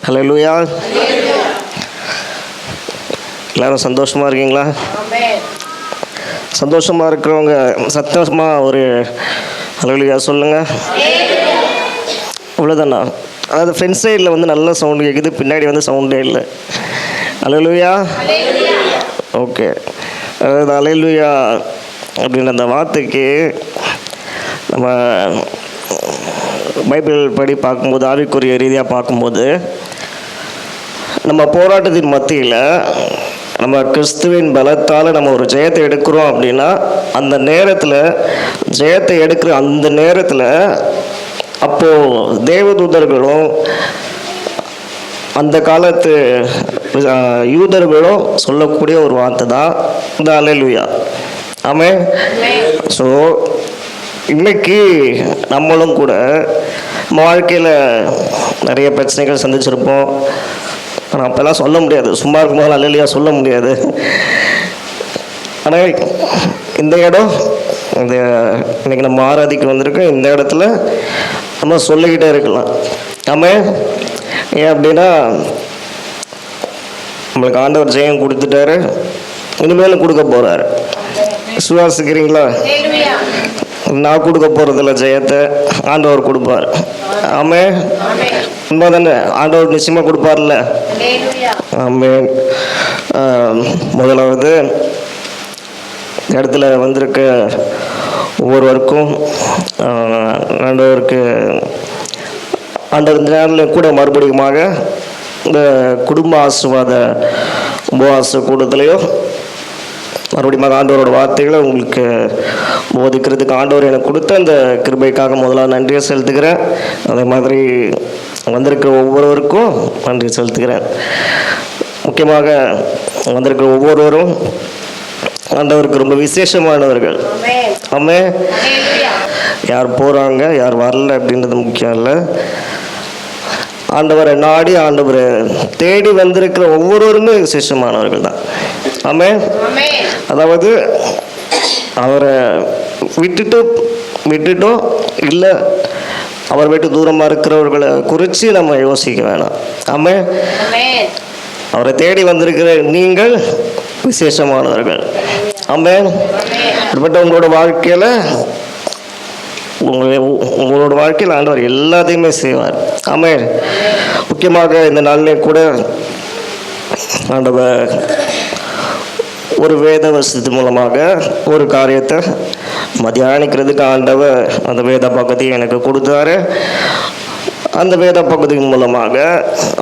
ஹல்லேலூயா. எல்லாரும் சந்தோஷமாக இருக்கீங்களா? சந்தோஷமாக இருக்கிறவங்க சத்தமாக ஒரு ஹல்லேலூயா சொல்லுங்கள். அவ்வளோதானா? அதாவது ஃப்ரண்ட் சைடில் வந்து நல்ல சவுண்டு கேட்குது, பின்னாடி வந்து சவுண்டே இல்லை. ஹல்லேலூயா. ஓகே. அதாவது ஹல்லேலூயா அப்படின்ற அந்த வார்த்தைக்கு நம்ம பைபிள் படி பார்க்கும்போது, ஆவிக்குரிய ரீதியாக பார்க்கும்போது, நம்ம போராட்டத்தின் மத்தியில் நம்ம கிறிஸ்துவின் பலத்தால் நம்ம ஒரு ஜெயத்தை எடுக்கிறோம் அப்படின்னா, அந்த நேரத்தில் ஜெயத்தை எடுக்கிற அந்த நேரத்தில் அப்போது தேவதூதர்களும் அந்த காலத்து யூதர்களும் சொல்லக்கூடிய ஒரு வார்த்தை தான் இந்த ஹல்லேலூயா. ஆமென். ஸோ இன்னைக்கு நம்மளும் கூட நம்ம வாழ்க்கையில் நிறைய பிரச்சனைகள் சந்திச்சிருப்போம். ஆனால் அப்போல்லாம் சொல்ல முடியாது, சும்மா இருக்கும்போது ஹல்லேலூயா சொல்ல முடியாது. ஆனால் இந்த இடம், இந்த இன்னைக்கு நம்ம ஆராதிக்க வந்திருக்கோம், இந்த இடத்துல நம்ம சொல்லிக்கிட்டே இருக்கலாம். ஆமென். ஏன் அப்படின்னா, நம்மளுக்கு ஆண்டவர் ஜெயம் கொடுத்துட்டாரு, இனிமேலும் கொடுக்க போகிறாரு. விசுவாசிக்கிறீங்களா? நான் கொடுக்க போகிறதில்ல, ஜெயத்தை ஆண்டவர் கொடுப்பார். ஆமென். உண்மை தானே? ஆண்டவர் நிச்சயமாக கொடுப்பார்ல. ஆமென். முதலாவது இடத்துல வந்திருக்க ஒவ்வொருவருக்கும் ஆண்டவருக்கு ஆண்டவர் இந்த நேரில் கூட மறுபடியுமாக இந்த குடும்ப ஆசீர்வாத உபவாச கூட்டத்திலையும் மறுபடியும் ஆண்டவரோட வார்த்தைகளை உங்களுக்கு போதிக்கிறதுக்கு ஆண்டவர் எனக்கு கொடுத்த அந்த கிருபைக்காக முதலாக நன்றியை செலுத்துக்கிறேன். அதே மாதிரி வந்திருக்கிற ஒவ்வொருவருக்கும் நன்றி செலுத்துக்கிறேன். முக்கியமாக வந்திருக்கிற ஒவ்வொருவரும் ஆண்டவருக்கு ரொம்ப விசேஷமானவர்கள். ஆமென். யார் போகிறாங்க யார் வரல அப்படின்றது முக்கியம் இல்லை. ஆண்டவரை நாடி ஆண்டவரை தேடி வந்திருக்கிற ஒவ்வொருவருமே விசேஷமானவர்கள் தான். ஆமென். அதாவது அவரை விட்டுட்டோம் இல்லை, அவர் விட்டு தூரமாக இருக்கிறவர்களை குறித்து நம்ம யோசிக்க வேணாம். ஆமென். அவரை தேடி வந்திருக்கிற நீங்கள் விசேஷமானவர்கள். ஆமென். அப்படிப்பட்ட உங்களோட வாழ்க்கையில் ஆண்டவர் எல்லாத்தையுமே செய்வார். ஆமென். முக்கியமாக இந்த நாளிலே கூட ஆண்டவர் ஒரு வேத வசனத்தின் மூலமாக ஒரு காரியத்தை தியானிக்கிறதுக்கு ஆண்டவர் அந்த வேத பகுதியை எனக்கு கொடுத்தாரு. அந்த வேத பகுதியின் மூலமாக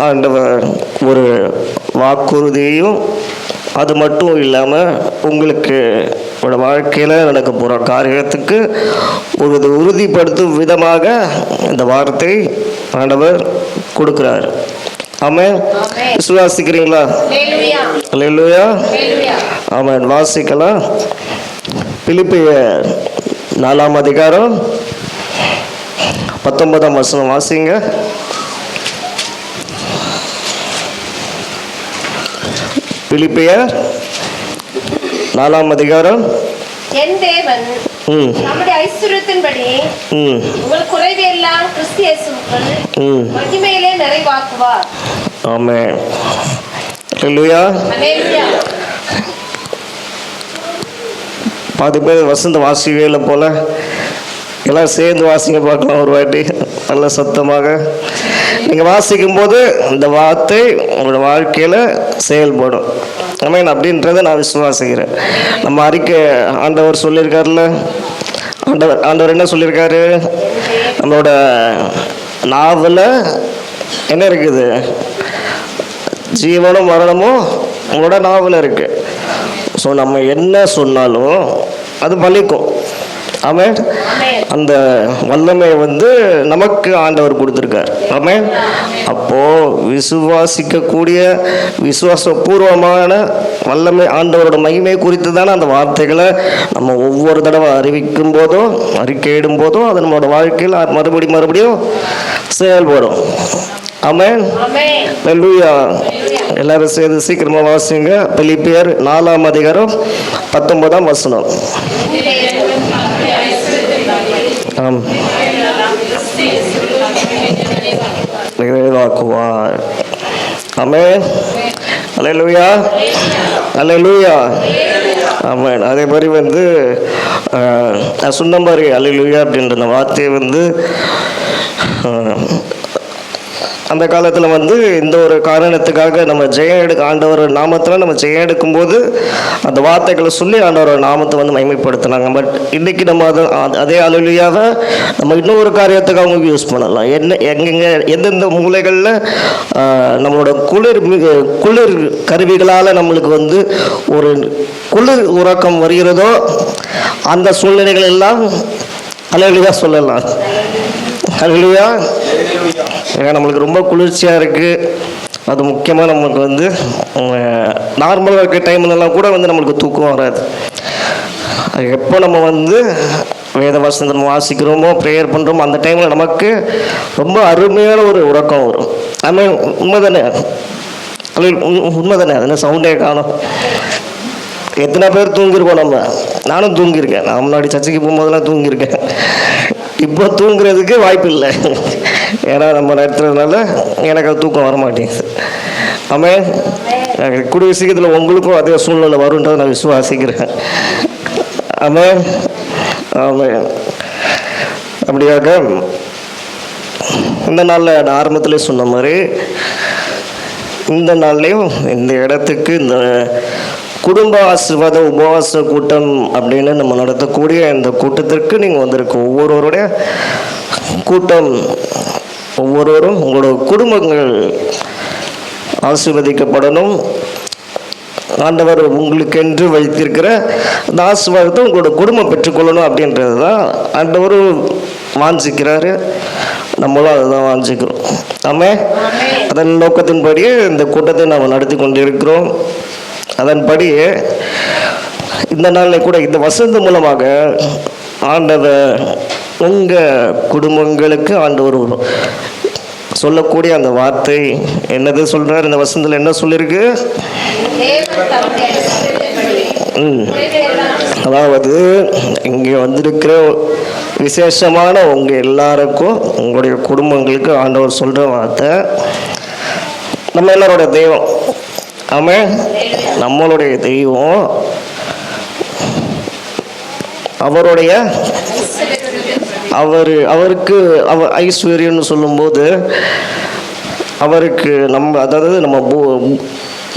ஆண்டவர் ஒரு வாக்குறுதியையும், அது மட்டும் இல்லாமல் உங்களுக்கு வாழ்க்கையில் நடக்க போகிற காரியத்துக்கு ஒரு உறுதிப்படுத்தும் விதமாக இந்த வார்த்தை ஆண்டவர் கொடுக்குறார். ஆமென். விசுவாசிக்கிறீங்களா? ஹல்லேலூயா. ஆமென். வாசிக்கலாம். பிலிப்பியர் 4ஆம் அதிகாரம் 19ஆம் வசனம் வாசிங்க. பிலிப்பியர் 4ஆம் அதிகாரம். என் தேவன் நம்முடைய ஐஸ்வரியத்தின்படி உங்கள் குறைவையெல்லாம் கிறிஸ்து இயேசுவுக்குள் மகிமையிலே நிறைவாக்குவார். ஆமென். ஹல்லேலூயா. பாதி பேர் வசந்த வாசிக்கல போல, எல்லாம் சேர்ந்து வாசிங்க பார்க்கலாம் ஒரு வாட்டி நல்ல சத்தமாக. நீங்கள் வாசிக்கும்போது இந்த வார்த்தை உங்களோட வாழ்க்கையில் செயல்படும். ஆமென். அப்படின்றத நான் விசுவாசிக்கிறேன். நம்ம அறிக்கை ஆண்டவர் சொல்லியிருக்காருல்ல, ஆண்டவர் என்ன சொல்லியிருக்காரு? நம்மளோட நாவில் என்ன இருக்குது? ஜீவனும் மரணமும் உங்களோட நாவில் இருக்குது. ஸோ நம்ம என்ன சொன்னாலும் அது பலிக்கும். ஆமென். அந்த வல்லமை வந்து நமக்கு ஆண்டவர் கொடுத்துருக்கார். ஆமென். அப்போது விசுவாசிக்கக்கூடிய விசுவாசபூர்வமான வல்லமை ஆண்டவரோட மகிமை குறித்து தானே அந்த வார்த்தைகளை நம்ம ஒவ்வொரு தடவை அறிவிக்கும் போதும் அறிக்கையிடும் போதும் அது நம்மளோட வாழ்க்கையில் மறுபடியும் செயல்படும். ஆமென். ஹல்லேலூயா. எல்லாரும் சேர்ந்து சீக்கிரமா வாசிங்க. பிலிப்பியர் 4ஆம் அதிகாரம் 19ஆம் வசனம். நிறைவாக்குவார். ஆமென். அல்லேலூயா, அல்லேலூயா, ஆமென். அதே மாதிரி வந்து நான் சொன்ன மாதிரி அல்லேலூயா அப்படின்ற அந்த வார்த்தையை வந்து அந்த காலத்தில் வந்து இந்த ஒரு காரணத்துக்காக நம்ம ஜெயம் எடுக்க ஆண்டவர் நாமத்தில் நம்ம ஜெயம் எடுக்கும்போது அந்த வார்த்தைகளை சொல்லி ஆண்டவர் நாமத்தை வந்து மகிமைப்படுத்தினாங்க. பட் இன்றைக்கி நம்ம அதே அல்லேலூயாவை நம்ம இன்னொரு காரியத்துக்காக யூஸ் பண்ணலாம். எங்கெங்கே எந்தெந்த மூலைகளில் நம்மளோட குளிர் கருவிகளால் நம்மளுக்கு வந்து ஒரு குளிர் உறக்கம் வருகிறதோ அந்த சூழ்நிலைகள் எல்லாம் அல்லேலூயா சொல்லலாம். அல்லேலூயா. ஏன்னா நம்மளுக்கு ரொம்ப குளிர்ச்சியாக இருக்குது, அது முக்கியமாக நமக்கு வந்து நார்மலாக இருக்க டைம்லலாம் கூட வந்து நம்மளுக்கு தூக்கம் வராது. அது எப்போ நம்ம வந்து வேத வசனத்தை நம்ம வாசிக்கிறோமோ ப்ரேயர் பண்ணுறோமோ அந்த டைமில் நமக்கு ரொம்ப அருமையான ஒரு உறக்கம் வரும். ஐ உண்மை தானே? உண்மை தானே? அது என்ன சவுண்டே காணும். எத்தனை பேர் தூங்கியிருக்கோம்? நானும் தூங்கியிருக்கேன். நான் முன்னாடி சர்ச்சைக்கு போகும்போதெல்லாம் தூங்கியிருக்கேன். இப்போ தூங்குறதுக்கு வாய்ப்பு இல்லை, ஏன்னா நம்ம நடத்துறதுனால எனக்கு அது தூக்கம் வர மாட்டேங்குது. ஆமென். கூடிய சீக்கிரத்தில் உங்களுக்கும் அதே சூழ்நிலை வரும்ன்றதை நான் விசுவாசிக்கிறேன். ஆமென், ஆமென். அப்படியாக இந்த நாளில் நான் ஆரம்பத்திலே சொன்ன மாதிரி இந்த நாள்லேயும் இந்த இடத்துக்கு இந்த குடும்ப ஆசீர்வாத உபவாச கூட்டம் அப்படின்னு நம்ம நடத்தக்கூடிய இந்த கூட்டத்திற்கு நீங்கள் வந்திருக்க ஒவ்வொருவருடைய கூட்டம், ஒவ்வொருவரும் உங்களோட குடும்பங்கள் ஆசீர்வதிக்கப்படணும். ஆண்டவர் உங்களுக்கென்று வைத்திருக்கிற அந்த ஆசீர்வாதத்தை உங்களோட குடும்பம் பெற்றுக்கொள்ளணும் அப்படின்றது தான் ஆண்டவர் வாஞ்சிக்கிறாரு. நம்மளும் அதை தான் வாஞ்சிக்கிறோம். ஆமென். அதன் நோக்கத்தின்படியே இந்த கூட்டத்தை நாம் நடத்தி கொண்டிருக்கிறோம். அதன்படி இந்த நாளில் கூட இந்த வசந்த மூலமாக ஆண்டவர் உங்கள் குடும்பங்களுக்கு ஆண்டவர் சொல்லக்கூடிய அந்த வார்த்தை என்னது சொல்கிறார்? இந்த வசனத்தில் என்ன சொல்லியிருக்கு? அதாவது இங்கே வந்திருக்கிற விசேஷமான உங்கள் எல்லாருக்கும் உங்களுடைய குடும்பங்களுக்கு ஆண்டவர் சொல்கிற வார்த்தை, நம்ம எல்லாரோட தெய்வம். ஆமென். நம்மளுடைய தெய்வம் அவருடைய அவருக்கு ஐஸ்வர்யம்னு சொல்லும்போது அவருக்கு நம்ம அதாவது நம்ம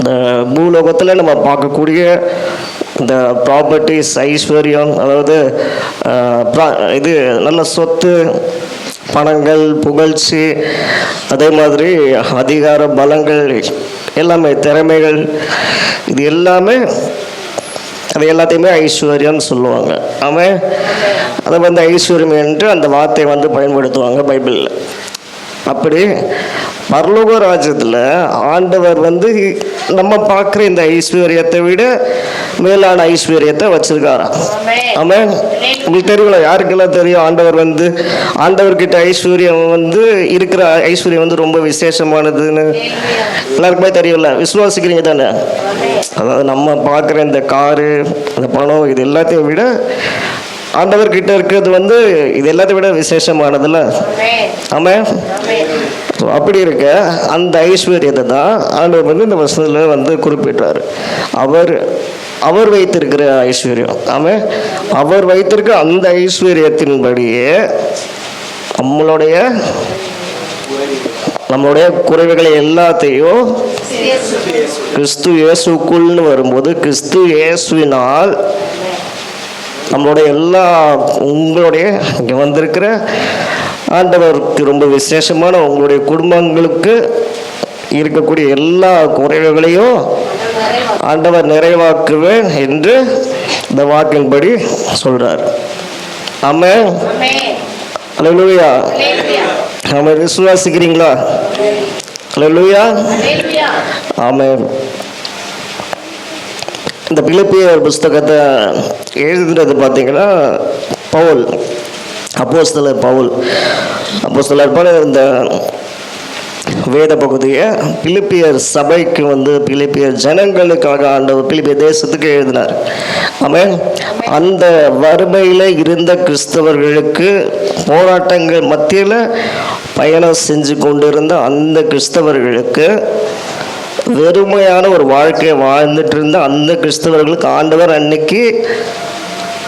இந்த பூலோகத்தில் நம்ம பார்க்கக்கூடிய இந்த ப்ராப்பர்ட்டிஸ் ஐஸ்வர்யம், அதாவது இது நல்ல சொத்து, பணங்கள், புகழ்ச்சி, அதே மாதிரி அதிகார பலங்கள், எல்லாமே திறமைகள், இது எல்லாமே அது எல்லாத்தையுமே ஐஸ்வர்யம்னு சொல்லுவாங்க. ஆமாம். அதை வந்து ஐஸ்வர்யம் என்று அந்த வார்த்தையை வந்து பயன்படுத்துவாங்க பைபிளில். அப்படி பரலோக ராஜ்யத்தில் ஆண்டவர் வந்து நம்ம பார்க்குற இந்த ஐஸ்வர்யத்தை விட மேலான ஐஸ்வர்யத்தை வச்சிருக்காராம். ஆமாம். உங்களுக்கு தெரியுங்களா? யாருக்கெல்லாம் தெரியும்? ஆண்டவர்கிட்ட ஐஸ்வர்யம் வந்து இருக்கிற ஐஸ்வர்யம் வந்து ரொம்ப விசேஷமானதுன்னு எல்லாருக்குமே தெரியும்ல. விசுவாசிக்கிறீங்க தானே? அதாவது நம்ம பார்க்குற இந்த காரு, இந்த பணம், இது எல்லாத்தையும் விட ஆண்டவர்கிட்ட இருக்கிறது வந்து இது எல்லாத்தையும் விட விசேஷமானதுல. ஆமாம். அப்படி இருக்க அந்த ஐஸ்வர்யத்தை தான் ஆண்டவர் வந்து இந்த வசனத்தில் வந்து குறிப்பிட்டார். அவர் வைத்திருக்கிற ஐஸ்வர்யம். ஆமாம். அவர் வைத்திருக்கிற அந்த ஐஸ்வர்யத்தின்படியே நம்மளுடைய குறைவுகளை எல்லாத்தையும் கிறிஸ்து இயேசுக்குள்னு வரும்போது, கிறிஸ்து இயேசுவினால் நம்மளுடைய உங்களுடைய இங்கே வந்திருக்கிற ஆண்டவருக்கு ரொம்ப விசேஷமான உங்களுடைய குடும்பங்களுக்கு இருக்கக்கூடிய எல்லா குறைவுகளையும் ஆண்டவர் நிறைவாக்குவேன் என்று இந்த வாக்கின்படி சொல்றார். ஆமென். அல்லேலூயா. ஆமென். விசுவாசிக்கிறீங்களா? அல்லேலூயா. ஆமென். இந்த பிலிப்பியர் புஸ்தகத்தை எழுதுறது பார்த்தீங்கன்னா பவுல், அப்போஸ்தலர் பவுல் இந்த வேத பகுதியை பிலிப்பியர் சபைக்கு வந்து பிலிப்பியர் ஜனங்களுக்காக ஆண்டவர் பிலிப்பியர் தேசத்துக்கு எழுதினார். ஆமென். அந்த வறுமையில் இருந்த கிறிஸ்தவர்களுக்கு போராட்டங்கள் மத்தியில் பயணம் செஞ்சு கொண்டிருந்த அந்த கிறிஸ்தவர்களுக்கு வெறுமையான ஒரு வாழ்க்கையை வாழ்ந்துட்டு இருந்த அந்த கிறிஸ்தவர்களுக்கு ஆண்டவர் அன்னைக்கு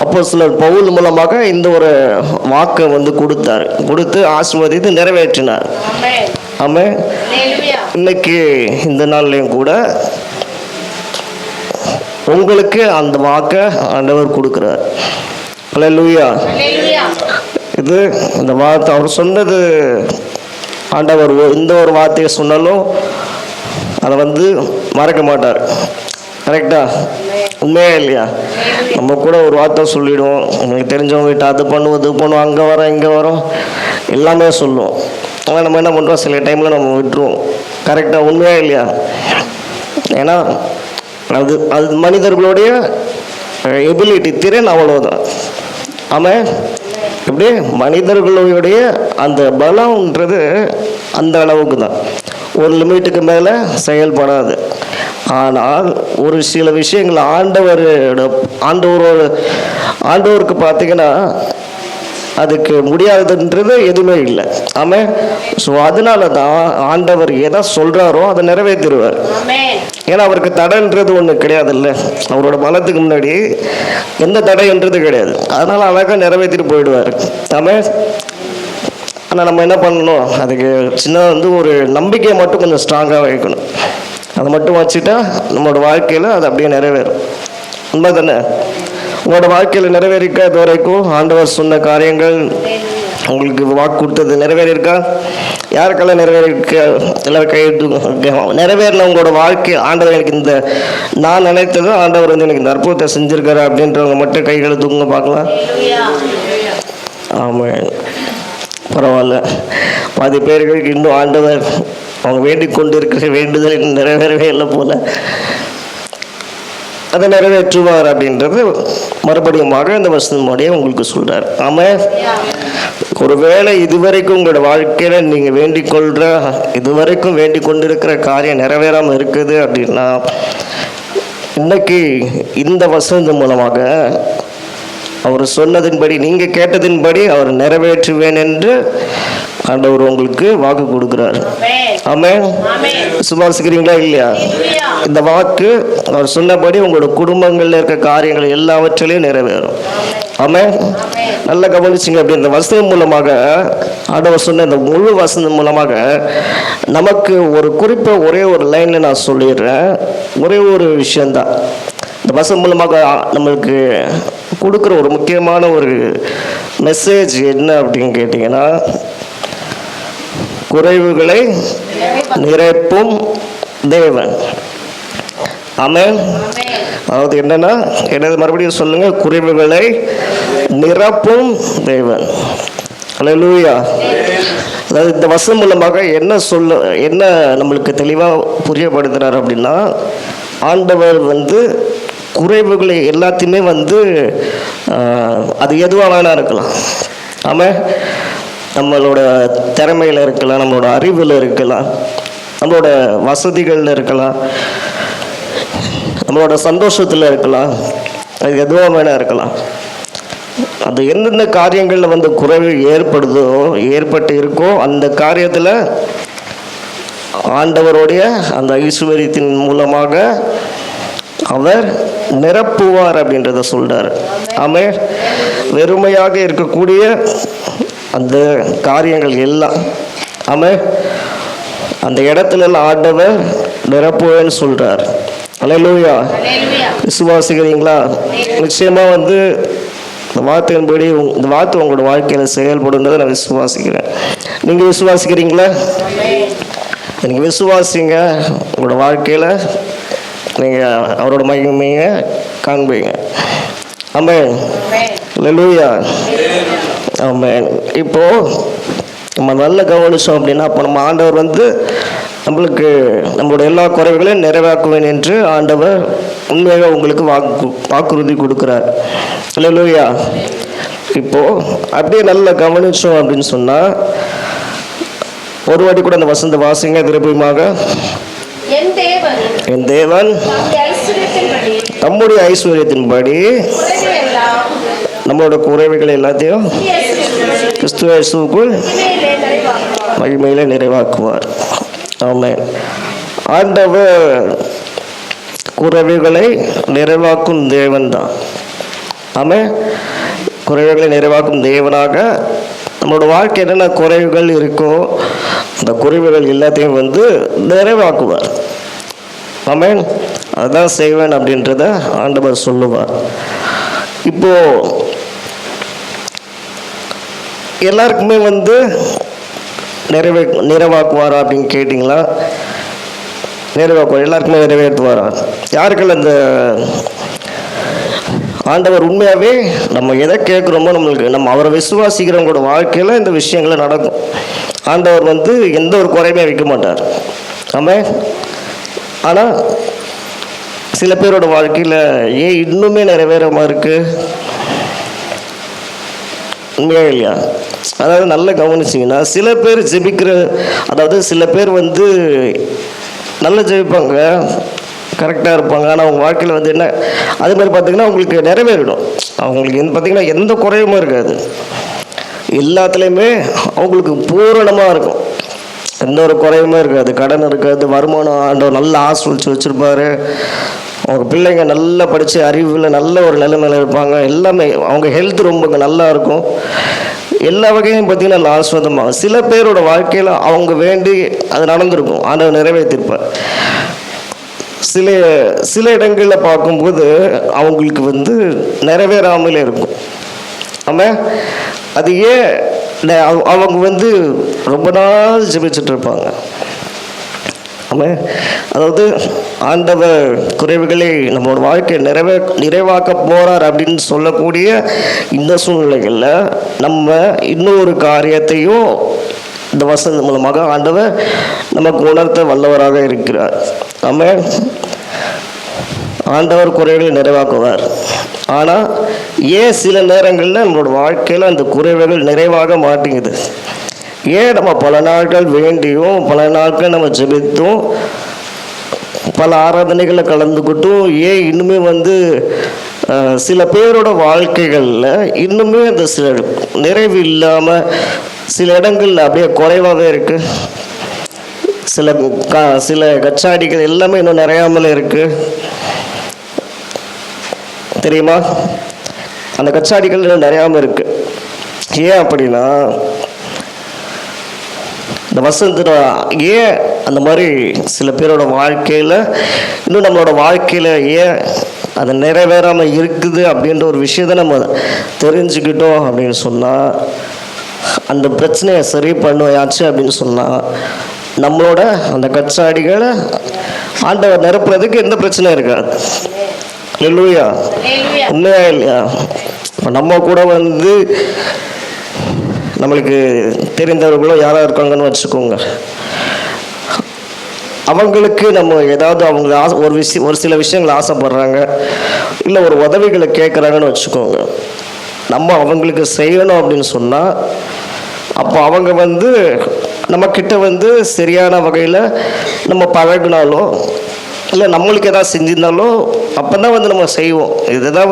அப்போஸ்தலர் பவுல் மூலமாக இந்த ஒரு வாக்கை கொடுத்து ஆசீர்வதித்து நிறைவேற்றினார். ஆமென். இன்னைக்கு இந்த நாள்லையும் கூட உங்களுக்கு அந்த வாக்கை ஆண்டவர் கொடுக்கிறார். அல்லேலூயா. இது இந்த வார்த்தை அவர் சொன்னது, ஆண்டவர் இந்த ஒரு வார்த்தையை சொன்னாலும் அதை மறக்க மாட்டார். கரெக்டா? உண்மையா இல்லையா? நம்ம கூட ஒரு வார்த்தை சொல்லிடுவோம், உங்களுக்கு தெரிஞ்சவங்க வீட்டை அது பண்ணுவோம் இது பண்ணுவோம், அங்கே வரோம் இங்கே வரோம் எல்லாமே சொல்லுவோம். ஆனால் நம்ம என்ன பண்ணுறோம், சில டைமில் நம்ம விட்டுருவோம். கரெக்டாக? உண்மையா இல்லையா? ஏன்னா அது மனிதர்களுடைய எபிலிட்டி, திறன் அவ்வளோதான். ஆமாம். இப்படி மனிதர்களுடைய அந்த பலம்ன்றது அந்த அளவுக்கு தான், ஒரு லிமிட்டுக்கு மேலே செயல்படாது. ஆனால் ஒரு சில விஷயங்கள் ஆண்டவருக்கு பார்த்தீங்கன்னா அதுக்கு முடியாதுன்றது எதுவுமே இல்லை. ஆமாம். ஸோ அதனால தான் ஆண்டவர் எதை சொல்கிறாரோ அதை நிறைவேற்றிடுவார். ஏன்னா அவருக்கு தடைன்றது ஒன்று கிடையாதுல்ல. அவரோட பலத்துக்கு முன்னாடி எந்த தடைன்றது கிடையாது. அதனால் அழகாக நிறைவேற்றிட்டு போயிடுவார். ஆமாம். ஆனால் நம்ம என்ன பண்ணணும், அதுக்கு சின்ன ஒரு நம்பிக்கையை மட்டும் கொஞ்சம் ஸ்ட்ராங்காக வைக்கணும். அதை மட்டும் வச்சுட்டா நம்மளோட வாழ்க்கையில் அது அப்படியே நிறைவேறும். உண்மை தானே? உங்களோட வாழ்க்கையில் நிறைவேறிக்கா? இது வரைக்கும் ஆண்டவர் சொன்ன காரியங்கள் உங்களுக்கு வாக்கு கொடுத்தது நிறைவேறியிருக்கா? யாருக்கெல்லாம் நிறைவேறியிருக்க? எல்லாரும் கை நிறைவேறின உங்களோட வாழ்க்கை, ஆண்டவர் எனக்கு இந்த நான் நினைத்ததும் ஆண்டவர் எனக்கு இந்த அற்புதத்தை செஞ்சுருக்காரு அப்படின்றவங்க மட்டும் கைகளை தூங்க பார்க்கலாம். ஆமாம். பரவாயில்ல. பாதி பேர்களுக்கு இன்னும் ஆண்டவர் அவங்க வேண்டிக் கொண்டு இருக்கிற வேண்டுதல் நிறைவேறவே இல்லை போல. அதை நிறைவேற்றுவார் அப்படின்றது மறுபடியும் இந்த வசனமோடைய உங்களுக்கு சொல்றார். ஆமாம். ஒருவேளை இதுவரைக்கும் உங்களோட வாழ்க்கையில் நீங்கள் இதுவரைக்கும் வேண்டிக் கொண்டிருக்கிற காரியம் நிறைவேறாமல் இருக்குது அப்படின்னா, இன்னைக்கு இந்த வசனம் மூலமாக அவர் சொன்னதின்படி, நீங்கள் கேட்டதின்படி அவர் நிறைவேற்றுவேன் என்று ஆண்டவர் உங்களுக்கு வாக்கு கொடுக்கிறார். ஆமென். விசுவாசிக்கிறீங்களா இல்லையா? இந்த வாக்கு அவர் சொன்னபடி உங்களோட குடும்பங்களில் இருக்க காரியங்கள் எல்லாவற்றிலையும் நிறைவேறும். ஆமென். நல்லா கவனிச்சிங்க. அப்படி இந்த வசனம் மூலமாக ஆண்டவர் சொன்ன இந்த முழு வசனம் மூலமாக நமக்கு ஒரு குறிப்பாக ஒரே ஒரு லைனில் நான் சொல்லிடுறேன். ஒரே ஒரு விஷயந்தான் இந்த வசனம் மூலமாக நம்மளுக்கு கொடுக்குற ஒரு முக்கியமான ஒரு மெசேஜ் என்ன அப்படின்னு கேட்டிங்கன்னா, குறைவுகளை நிரப்பும் தேவன். ஆமென். அதாவது என்னது மறுபடியும் சொல்லுங்க, குறைவுகளை நிரப்பும் தேவன். அல்லேலூயா. அதாவது இந்த வசனம் மூலமாக என்ன நம்மளுக்கு தெளிவாக புரியப்படுத்துறார் அப்படின்னா, ஆண்டவர் குறைவுகளை எல்லாத்தையுமே அது எதுவாக வேணா இருக்கலாம். ஆமாம். நம்மளோட திறமையில் இருக்கலாம், நம்மளோட அறிவில் இருக்கலாம், நம்மளோட வசதிகளில் இருக்கலாம், நம்மளோட சந்தோஷத்தில் இருக்கலாம், அது எதுவாக வேணா இருக்கலாம். அது எந்தெந்த காரியங்களில் குறைவு ஏற்பட்டு இருக்கோ அந்த காரியத்தில் ஆண்டவருடைய அந்த ஐஸ்வர்யத்தின் மூலமாக அவர் நிரப்புவார் அப்படின்றத சொல்றார். ஆமென். வெறுமையாக இருக்கக்கூடிய அந்த காரியங்கள் எல்லாம், ஆமென், அந்த இடத்துல ஆண்டவர் நிரப்புவேன்னு சொல்றார். அல்லேலூயா. விசுவாசிக்கிறீங்களா? நிச்சயமா இந்த வார்த்தையின்படி இந்த வார்த்தை உங்களோட வாழ்க்கையில் செயல்படுன்றதை நான் விசுவாசிக்கிறேன். நீங்கள் விசுவாசிக்கிறீங்களா? நீங்கள் விசுவாசிங்க. உங்களோட வாழ்க்கையில் நீங்கள் அவரோட மகிமையை காண்பீங்க. ஆமென். அல்லேலூயா. ஆமென். இப்போது நம்ம நல்ல கவனிச்சோம் அப்படின்னா, அப்போ நம்ம ஆண்டவர் நம்மளுக்கு நம்மளோட எல்லா குறைவுகளையும் நிறைவேற்றுவேன் என்று ஆண்டவர் உண்மையாக உங்களுக்கு வாக்குறுதி கொடுக்குறார். அல்லேலூயா. இப்போது அப்படியே நல்லா கவனிச்சோம் அப்படின்னு சொன்னால், ஒரு வாட்டி கூட அந்த வசந்த வாசிங்க திருப்பியுமாக. என் தேவன் தம்முடைய ஐஸ்வர்யத்தின்படி நம்மளோட குறைவுகள் எல்லாத்தையும் கிறிஸ்து இயேசுவுக்குள் மகிமையிலே நிறைவாக்குவார். ஆமென். ஆண்டவர் குறைவுகளை நிறைவாக்கும் தேவன்தான். ஆமாம், குறைவுகளை நிறைவாக்கும் தேவனாக நம்மளோட வாழ்க்கை என்னென்ன குறைவுகள் இருக்கோ அந்த குறைவுகள் எல்லாத்தையும் நிறைவாக்குவார். ஆமென். அதுதான் செய்வேன் அப்படின்றத ஆண்டவர் சொல்லுவார். இப்போ எல்லாருக்குமே நிறைவாக்குவாரா அப்படின்னு கேட்டிங்களா? நிறைவாக்குவார், எல்லாருக்குமே நிறைவேற்றுவாரா? யாருக்கள் அந்த ஆண்டவர் உண்மையாகவே நம்ம எதை கேட்குறோமோ நம்ம அவரை விசுவாசிக்கிறவங்களோட வாழ்க்கையில் இந்த விஷயங்களை நடக்கும். ஆண்டவர் எந்த ஒரு குறையுமே வைக்க மாட்டார். ஆமாம். ஆனால் சில பேரோட வாழ்க்கையில் ஏன் இன்னுமே நிறைவேறாமல் இருக்குது? உண்மையாக இல்லையா? அதாவது நல்லா கவனிச்சிங்கன்னா, சில பேர் ஜெபிக்கிற, அதாவது சில பேர் நல்லா ஜெபிப்பாங்க, கரெக்டாக இருப்பாங்க. ஆனால் அவங்க வாழ்க்கையில் என்ன அது மாதிரி பார்த்திங்கன்னா அவங்களுக்கு நிறைவேறிடும். அவங்களுக்கு பார்த்திங்கன்னா எந்த குறையுமே இருக்காது, எல்லாத்துலேயுமே அவங்களுக்கு பூரணமாக இருக்கும், எந்த ஒரு குறையுமே இருக்காது. கடன் இருக்காது, வருமானம் ஆண்டவர் நல்லா ஆஸ்வதிச்சு வச்சுருப்பாரு, அவங்க பிள்ளைங்க நல்லா படித்து அறிவில் நல்ல ஒரு நிலைமையில் இருப்பாங்க, எல்லாமே அவங்க ஹெல்த் ரொம்ப நல்லா இருக்கும், எல்லா வகையும் பார்த்திங்கன்னா நல்லா ஆஸ்வதமாக. சில பேரோட வாழ்க்கையில் அவங்க வேண்டி அது நடந்திருக்கும், ஆண்டவர் நிறைவேற்றிருப்பார். சில இடங்களில் பார்க்கும்போது அவங்களுக்கு நிறைவேறாமலே இருக்கும். ஆமாம். அது ஏன்? அவங்க ரொம்ப நாள் ஜெபிச்சுட்டு இருப்பாங்க. ஆமாம். அதாவது ஆண்டவர் குறைவுகளை நம்மளோட வாழ்க்கையை நிறைவாக்க போகிறார் அப்படின்னு சொல்லக்கூடிய இந்த சூழ்நிலைகளில் நம்ம இன்னொரு காரியத்தையும் இந்த வசனம் மூலமாக ஆண்டவர் நமக்கு உணர்த்த வல்லவராக இருக்கிறார். ஆமாம். ஆண்டவர் குறைவுகளை நிறைவாக்குவார். ஆனால் ஏன் சில நேரங்களில் நம்மளோட வாழ்க்கையில் அந்த குறைவுகள் நிறைவாக மாட்டேங்குது? ஏன் நம்ம பல நாட்கள் வேண்டியும் பல நாட்கள் நம்ம ஜெபித்தும் பல ஆராதனைகளை கலந்துக்கிட்டும் ஏன் இன்னுமே சில பேரோட வாழ்க்கைகளில் இன்னுமே அந்த சில நிறைவு இல்லாமல் சில இடங்களில் அப்படியே குறைவாகவே இருக்குது? சில கச்சாடிகள் எல்லாமே இன்னும் நிறையாமலே இருக்குது, தெரியுமா? அந்த கச்சாடிகள் இன்னும் நிறையாமல் இருக்குது. ஏன் அப்படின்னா, இந்த வசனத்தில் ஏன் அந்த மாதிரி சில பேரோட வாழ்க்கையில் இன்னும் நம்மளோட வாழ்க்கையில் ஏன் அது நிறைவேறாமல் இருக்குது அப்படின்ற ஒரு விஷயத்தை நம்ம தெரிஞ்சுக்கிட்டோம் அப்படின்னு சொன்னால், அந்த பிரச்சனையை சரி பண்ணுவாச்சு அப்படின்னு சொன்னால், நம்மளோட அந்த கச்சாடிகளை ஆண்டவர் நிரப்புறதுக்கு எந்த பிரச்சனையும் இருக்காது. இல்லையா? உண்மையா இல்லையா? நம்ம கூட நம்மளுக்கு தெரிந்தவர்களோ யாராக இருக்காங்கன்னு வச்சுக்கோங்க, அவங்களுக்கு நம்ம ஏதாவது அவங்க ஒரு சில விஷயங்கள் ஆசைப்படுறாங்க, இல்லை ஒரு உதவிகளை கேட்குறாங்கன்னு வச்சுக்கோங்க, நம்ம அவங்களுக்கு செய்யணும் அப்படின்னு சொன்னால், அப்போ அவங்க நம்மக்கிட்ட சரியான வகையில் நம்ம பழகினாலோ இல்லை நம்மளுக்கு எதாவது செஞ்சிருந்தாலோ அப்போ தான் நம்ம செய்வோம். இதுதான்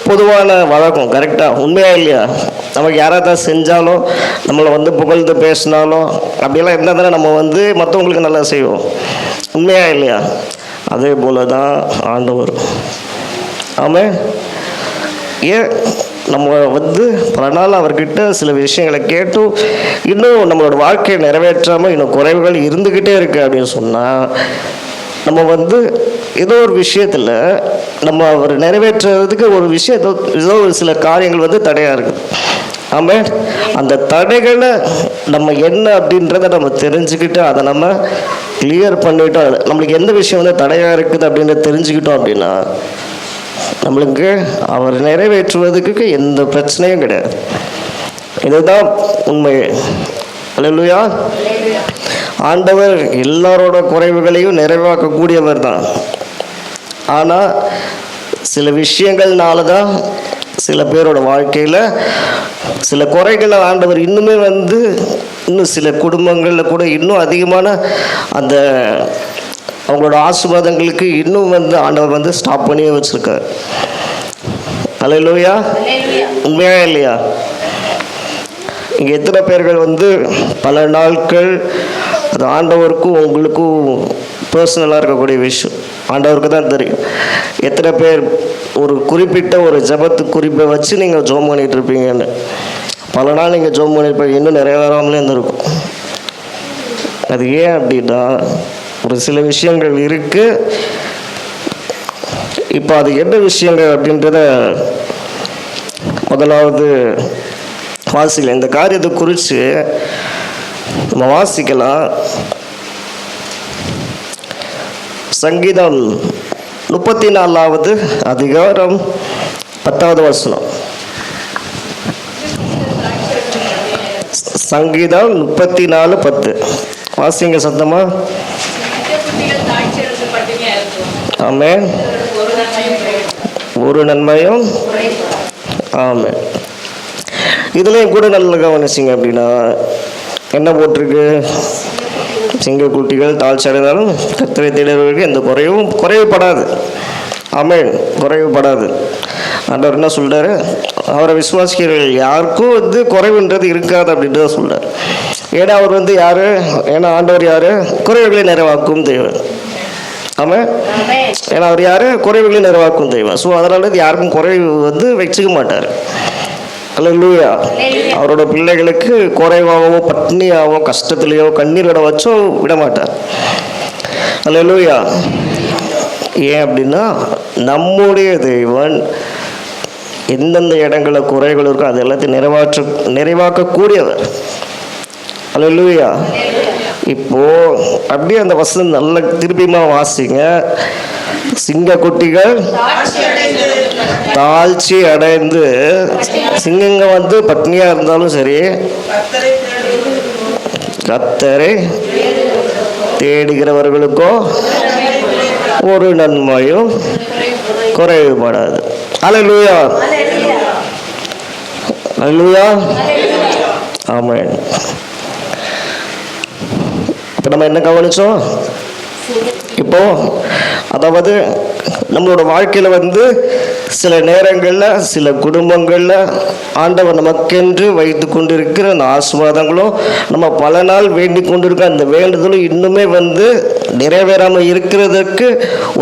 பொதுவான வழக்கம். கரெக்டாக? உண்மையாக இல்லையா? நமக்கு யாராவது செஞ்சாலும் நம்மளை புகழ்ந்து பேசினாலும் அப்படியெல்லாம் இருந்தால் தானே நம்ம மற்றவங்களுக்கு நல்லா செய்வோம். உண்மையாக இல்லையா? அதே போல தான் ஆண்டவர். ஆமாம். ஏன் நம்ம பல நாள் அவர்கிட்ட சில விஷயங்களை கேட்டும் இன்னும் நம்மளோட வாழ்க்கையை நிறைவேற்றாமல் இன்னும் குறைவுகள் இருந்துக்கிட்டே இருக்குது அப்படின்னு சொன்னால், நம்ம ஏதோ ஒரு விஷயத்தில் நம்ம அவர் நிறைவேற்றுறதுக்கு ஒரு விஷயம் ஏதோ ஒரு சில காரியங்கள் தடையாக இருக்குது. ஆமாம். அந்த தடைகளை நம்ம என்ன அப்படின்றத நம்ம தெரிஞ்சுக்கிட்டு அதை நம்ம கிளியர் பண்ணிட்டோம், நம்மளுக்கு எந்த விஷயம் தடையாக இருக்குது அப்படின்றத தெரிஞ்சுக்கிட்டோம் அப்படின்னா நம்மளுக்கு அவர் நிறைவேற்றுவதற்கு எந்த பிரச்சனையும் கிடையாது. இதுதான் உண்மை. அல்லேலூயா. ஆண்டவர் எல்லாரோட குறைவுகளையும் நிறைவாக்கக்கூடியவர் தான். ஆனால் சில விஷயங்கள்னால தான் சில பேரோட வாழ்க்கையில் சில குறைகளை ஆண்டவர் இன்னுமே இன்னும் சில குடும்பங்களில் கூட இன்னும் அதிகமான அந்த அவங்களோட ஆசீர்வாதங்களுக்கு இன்னும் ஆண்டவர் ஸ்டாப் பண்ணியே வச்சுருக்கார். அல்லேலூயா. உண்மையா இல்லையா? இங்கே எத்தனை பேர்கள் பல நாட்கள் அது ஆண்டவருக்கும் உங்களுக்கும் பர்சனலாக இருக்கக்கூடிய விஷயம். ஆண்டவருக்கு தான் தெரியும். எத்தனை பேர் ஒரு குறிப்பிட்ட ஒரு ஜெபத்து குறிப்பை வச்சு நீங்கள் ஜெபம் பண்ணிகிட்டு இருப்பீங்கன்னு. பல நாள் நீங்கள் ஜெபம் பண்ணியிருப்பீங்க, இன்னும் நிறைவேறாமலே இருந்திருக்கும். அது ஏன் அப்படின்னா ஒரு சில விஷயங்கள் இருக்குது. இப்போ அது என்ன விஷயங்கள் அப்படின்றத முதலாவது வாசிக்கலாம். இந்த காரியத்தை குறித்து நம்ம வாசிக்கலாம். சங்கீதம் 34வது அதிகாரம் 10வது வசனம். சங்கீதம் 34:10 வாசிங்க சத்தமா. ஆமென். ஒரு நன்மையும். ஆமென். இதுலேயும் கூட நல்ல கவனிச்சிங்க அப்படின்னா என்ன போட்டிருக்கு? சிங்கக்குட்டிகள் தாழ்ச்சி அடைந்தாலும் கர்த்தரை தேடுறவர்களுக்கு எந்த குறைவுபடாது. ஆமென். குறைவுபடாது. ஆண்டவர் என்ன சொல்றாரு? அவரை விசுவாசிக்கிறவர்கள் யாருக்கும் குறைவுன்றது இருக்காது அப்படின்றத சொல்றார். ஏன்னா அவர் யாரு? ஏன்னா ஆண்டவர் யாரு? குறைவுகளை நிறைவாக்கும் தேவன். ஆமாம். ஏன்னா அவர் யாரு? குறைவுகளை நிறைவாக்கும் தெய்வம். ஸோ அதனால யாருக்கும் குறைவு வச்சுக்க மாட்டார். அல்லேலூயா. அவரோட பிள்ளைகளுக்கு குறைவாகவோ பட்னியாவோ கஷ்டத்துலையோ கண்ணீரோட வச்சோ விட மாட்டார். அல்லேலூயா. ஏன் அப்படின்னா நம்முடைய தெய்வன் எந்தெந்த இடங்களில் குறைகள் இருக்கோ அது எல்லாத்தையும் நிறைவாக்கக்கூடியவர். அல்லேலூயா. இப்போ அப்படியே அந்த வசனம் நல்ல திருப்பியுமா வாசிங்க. சிங்கக்குட்டிகள் தாழ்ச்சி அடைந்து, சிங்கங்க பட்னியா இருந்தாலும் சரி கர்த்தரை தேடுகிறவர்களுக்கோ ஒரு நன்மையும் குறைவுபடாது. அல்லேலூயா. அல்லேலூயா. ஆமென். இப்போ நம்ம என்ன கவனிச்சோம்? இப்போ அதாவது நம்மளோட வாழ்க்கையில் சில நேரங்களில் சில குடும்பங்களில் ஆண்டவர் நமக்கென்று வைத்து கொண்டிருக்கிற அந்த ஆசீர்வாதங்களும் நம்ம பல நாள் வேண்டி கொண்டிருக்க அந்த வேண்டுதலும் இன்னுமே நிறைவேறாமல் இருக்கிறதுக்கு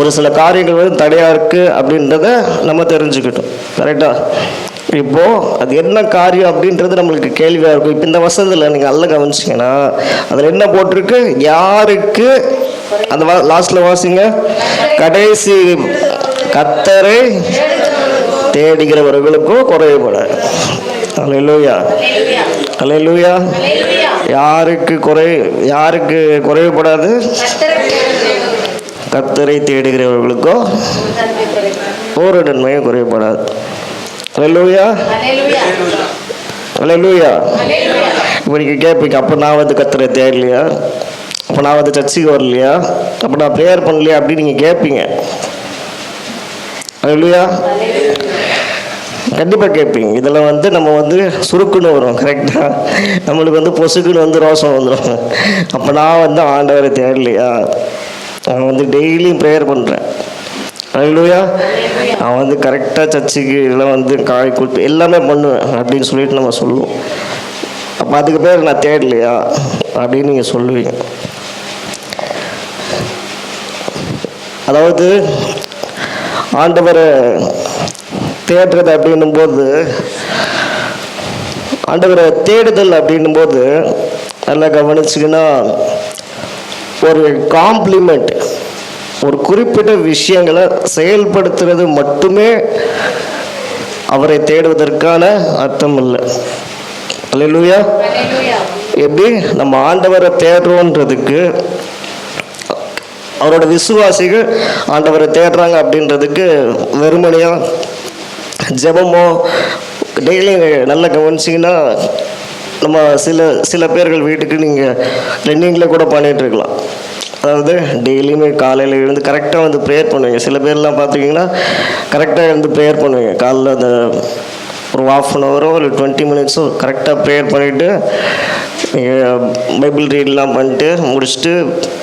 ஒரு சில காரியங்கள் தடையாக இருக்குது அப்படின்றத நம்ம தெரிஞ்சுக்கிட்டோம். கரெக்டாக? இப்போது அது என்ன காரியம் அப்படின்றது நம்மளுக்கு கேள்வியாக இருக்கும். இப்போ இந்த வசனத்தில் நீங்கள் நல்லா கவனிச்சிங்கன்னா அதில் என்ன போட்டிருக்கு? யாருக்கு? அந்த லாஸ்ட்டில் வாசிங்க. கடைசி கர்த்தரை தேடுகிறவர்களுக்கும் குறைவுபடாது. அல்லேலூயா. அல்லேலூயா. யாருக்கு குறைவுபடாது? கர்த்தரை தேடுகிறவர்களுக்கோ ஒரு நன்மையும் குறைவுபடாது. அல்லேலூயா. அல்லேலூயா. இப்போ நீங்கள் கேட்பீங்க, அப்போ நான் கர்த்தரை தேடலையா? அப்போ நான் சர்ச்சுக்கு வரலையா? அப்போ நான் ப்ரேயர் பண்ணலையா அப்படின்னு நீங்கள் கேட்பீங்க. அல்லேலூயா. கண்டிப்பாக கேட்பீங்க. இதில் நம்ம சுருக்குன்னு வரும். கரெக்டாக? நம்மளுக்கு பொசுக்குன்னு ரோசம் வந்துடும். அப்போ நான் ஆண்டவரை தேடலையா? நான் டெய்லியும் ப்ரேயர் பண்ணுறேன். அல்லேலூயா. நான் கரெக்டாக சர்ச்சுக்கு இதெல்லாம் காய் கொடுத்து எல்லாமே பண்ணுவேன் அப்படின்னு சொல்லிட்டு நம்ம சொல்லுவோம். அப்போ அதுக்கு பேர் நான் தேடலையா அப்படின்னு நீங்கள் சொல்லுவீங்க. அதாவது ஆண்டவரை தேடுறது அப்படின்னும்போது, ஆண்டவரை தேடுதல் அப்படின்னும்போது நல்லா கவனிச்சிங்கன்னா ஒரு காம்ப்ளிமெண்ட், ஒரு குறிப்பிட்ட விஷயங்களை செயல்படுத்துறது மட்டுமே அவரை தேடுவதற்கான அர்த்தம் இல்லை. அல்லேலூயா. எப்படி நம்ம ஆண்டவரை தேடுறோன்றதுக்கு, அவரோட விசுவாசிகள் ஆண்டவரை தேடுறாங்க அப்படின்றதுக்கு வெறுமனையாக ஜெபமோ டெய்லி நல்லா கவனிச்சிங்கன்னா நம்ம சில பேர்கள் வீட்டுக்கு நீங்களே கூட பண்ணிகிட்ருக்கலாம். அதாவது டெய்லியுமே காலையில் எழுந்து கரெக்டாக ப்ரேயர் பண்ணுவீங்க. சில பேர்லாம் பார்த்திங்கன்னா கரெக்டாக ப்ரேயர் பண்ணுவீங்க. காலைல அந்த ஒரு ½ அன் ஹவரோ ஒரு 20 மினிட்ஸோ கரெக்டாக ப்ரேயர் பண்ணிவிட்டு நீங்கள் பைபிள் ரீட்லாம் பண்ணிட்டு முடிச்சுட்டு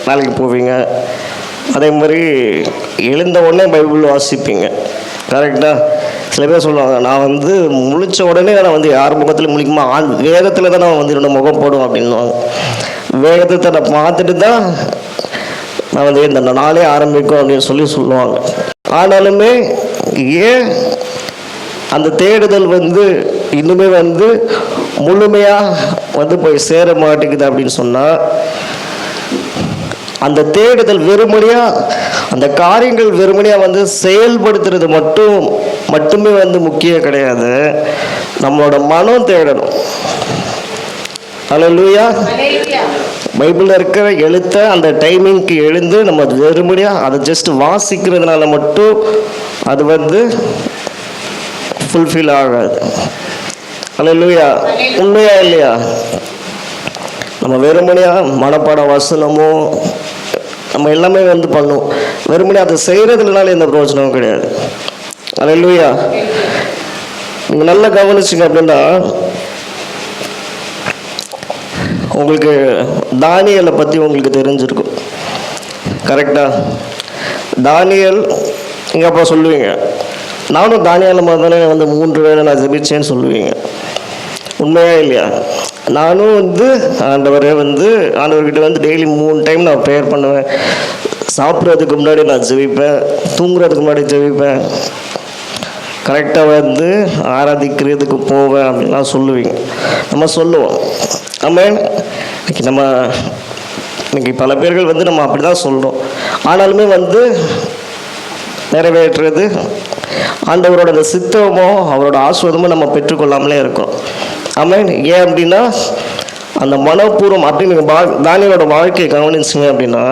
வேலைக்கு போவீங்க. அதே மாதிரி எழுந்த உடனே பைபிள் வாசிப்பீங்க. கரெக்டாக? சில பேர் சொல்லுவாங்க, நான் முழித்த உடனே நான் யார் முகத்தில் முழிக்குமா வேதத்தில் தான் நான் என்னோட முகம் போடுவோம் அப்படின்வாங்க. வேதத்தை நான் பார்த்துட்டு தான் நான் வந்து இந்த நாளே ஆரம்பிக்கும் அப்படின்னு சொல்லுவாங்க. ஆனாலுமே ஏன் அந்த தேடுதல் வந்து இன்னுமே வந்து முழுமையாக வந்து போய் சேர மாட்டேங்குது அப்படின்னு சொன்னால், அந்த தேடுதல் வெறுமனையாக அந்த காரியங்கள் வெறுமனையாக வந்து செயல்படுத்துறது மட்டுமே வந்து முக்கியம் கிடையாது. நம்மளோட மனம் தேடணும். அல்லேலூயா. பைபிளில் இருக்கிற எழுத்த அந்த டைமிங்க்கு எழுந்து நம்ம வெறுமனையாக அதை ஜஸ்ட் வாசிக்கிறதுனால மட்டும் அது வந்து ஃபுல்ஃபில் ஆகாது. அல்லேலூயா. உண்மையா இல்லையா? நம்ம வெறுமனையாக மனப்பாட வசனமோ நம்ம எல்லாமே வந்து பண்ணுவோம், வெறுமனையாக அதை செய்கிறதுனால எந்த பிரயோஜனமும் கிடையாது. அல்லேலூயா. நீங்கள் நல்லா கவனிச்சிங்க அப்படின்னா, உங்களுக்கு தானியலை பற்றி உங்களுக்கு தெரிஞ்சிருக்கும். கரெக்டாக? தானியல் நீங்கள் அப்போ சொல்லுவீங்க, நானும் தானியலை மாதிரி தானே வந்து 3 வேளை நான் ஜெபிச்சேன்னு சொல்லுவீங்க. உண்மையா இல்லையா? நானும் வந்து ஆண்டவர்கிட்ட வந்து டெய்லி 3 டைம் நான் ப்ரேயர் பண்ணுவேன். சாப்பிட்றதுக்கு முன்னாடி நான் ஜெபிப்பேன், தூங்குறதுக்கு முன்னாடி ஜெபிப்பேன், கரெக்டாக வந்து ஆராதிக்கிறதுக்கு போவேன் அப்படின்லாம் சொல்லுவீங்க. நம்ம சொல்லுவோம். இன்னைக்கு பல பேர்கள் வந்து நம்ம அப்படி தான் சொல்கிறோம். ஆனாலுமே வந்து நிறைவேற்றுறது ஆண்டவரோட அந்த சித்தமோ அவரோட ஆசீர்வாதமோ நம்ம பெற்றுக்கொள்ளாமலே இருக்கோம். ஆமென். ஏன் அப்படின்னா, அந்த மனப்பூர்வம் அப்படின்னு தானியலோட வாழ்க்கையை கவனிச்சிங்க அப்படின்னா,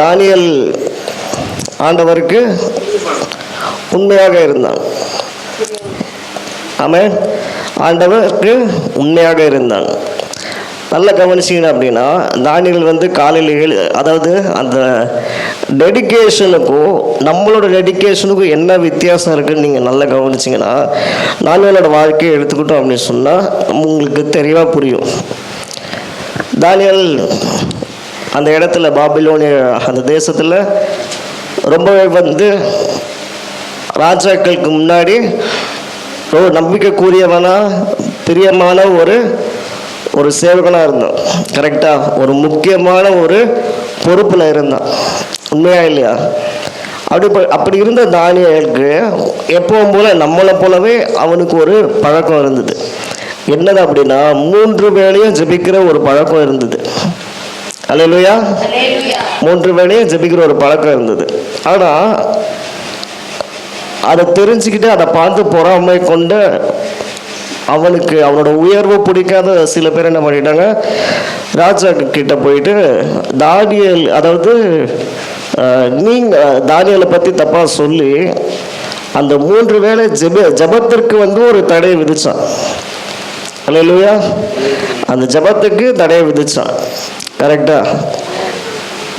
தானியல் ஆண்டவருக்கு உண்மையாக இருந்தான். ஆமென். ஆண்டவருக்கு உண்மையாக இருந்தான். நல்லா கவனிச்சிங்க அப்படின்னா, தானியல் வந்து காலையில் அதாவது அந்த டெடிக்கேஷனுக்கும் நம்மளோட டெடிக்கேஷனுக்கும் என்ன வித்தியாசம் இருக்குன்னு நீங்கள் நல்லா கவனிச்சிங்கன்னா, தானியலோட வாழ்க்கையை எடுத்துக்கிட்டோம் அப்படின்னு சொன்னால் உங்களுக்கு தெளிவாக புரியும். தானியல் அந்த இடத்துல பாபிலோனிய அந்த தேசத்தில் ரொம்பவே வந்து ராஜாக்களுக்கு முன்னாடி ரொம்ப நம்பிக்கைக்குரியவனா பிரியமான ஒரு சேவகனாக இருந்தான். கரெக்டாக? ஒரு முக்கியமான ஒரு பொறுப்பில் இருந்தான். உண்மையா இல்லையா? அப்படி இருந்த தானியேலுக்கு எப்பவும் போல நம்மளை போலவே அவனுக்கு ஒரு பழக்கம் இருந்தது. என்னது அப்படின்னா, 3 வேளையும் ஜெபிக்கிற ஒரு பழக்கம் இருந்தது. அல்லேலூயா. 3 வேளையும் ஜெபிக்கிற ஒரு பழக்கம் இருந்தது. ஆனால் அதை தெரிஞ்சுக்கிட்டு அதை பார்த்து பொறாமை கொண்ட அவனோட உயர்வு பிடிக்காத சில பேர் என்ன பண்ணிட்டாங்க, ராஜா கிட்ட போயிட்டு தானியேல் அதாவது தானியேலை பற்றி தப்பாக சொல்லி அந்த 3 வேளை ஜெபத்திற்கு வந்து ஒரு தடையை விதிச்சான். அல்லேலூயா. அந்த ஜெபத்துக்கு தடையை விதிச்சான். கரெக்டா?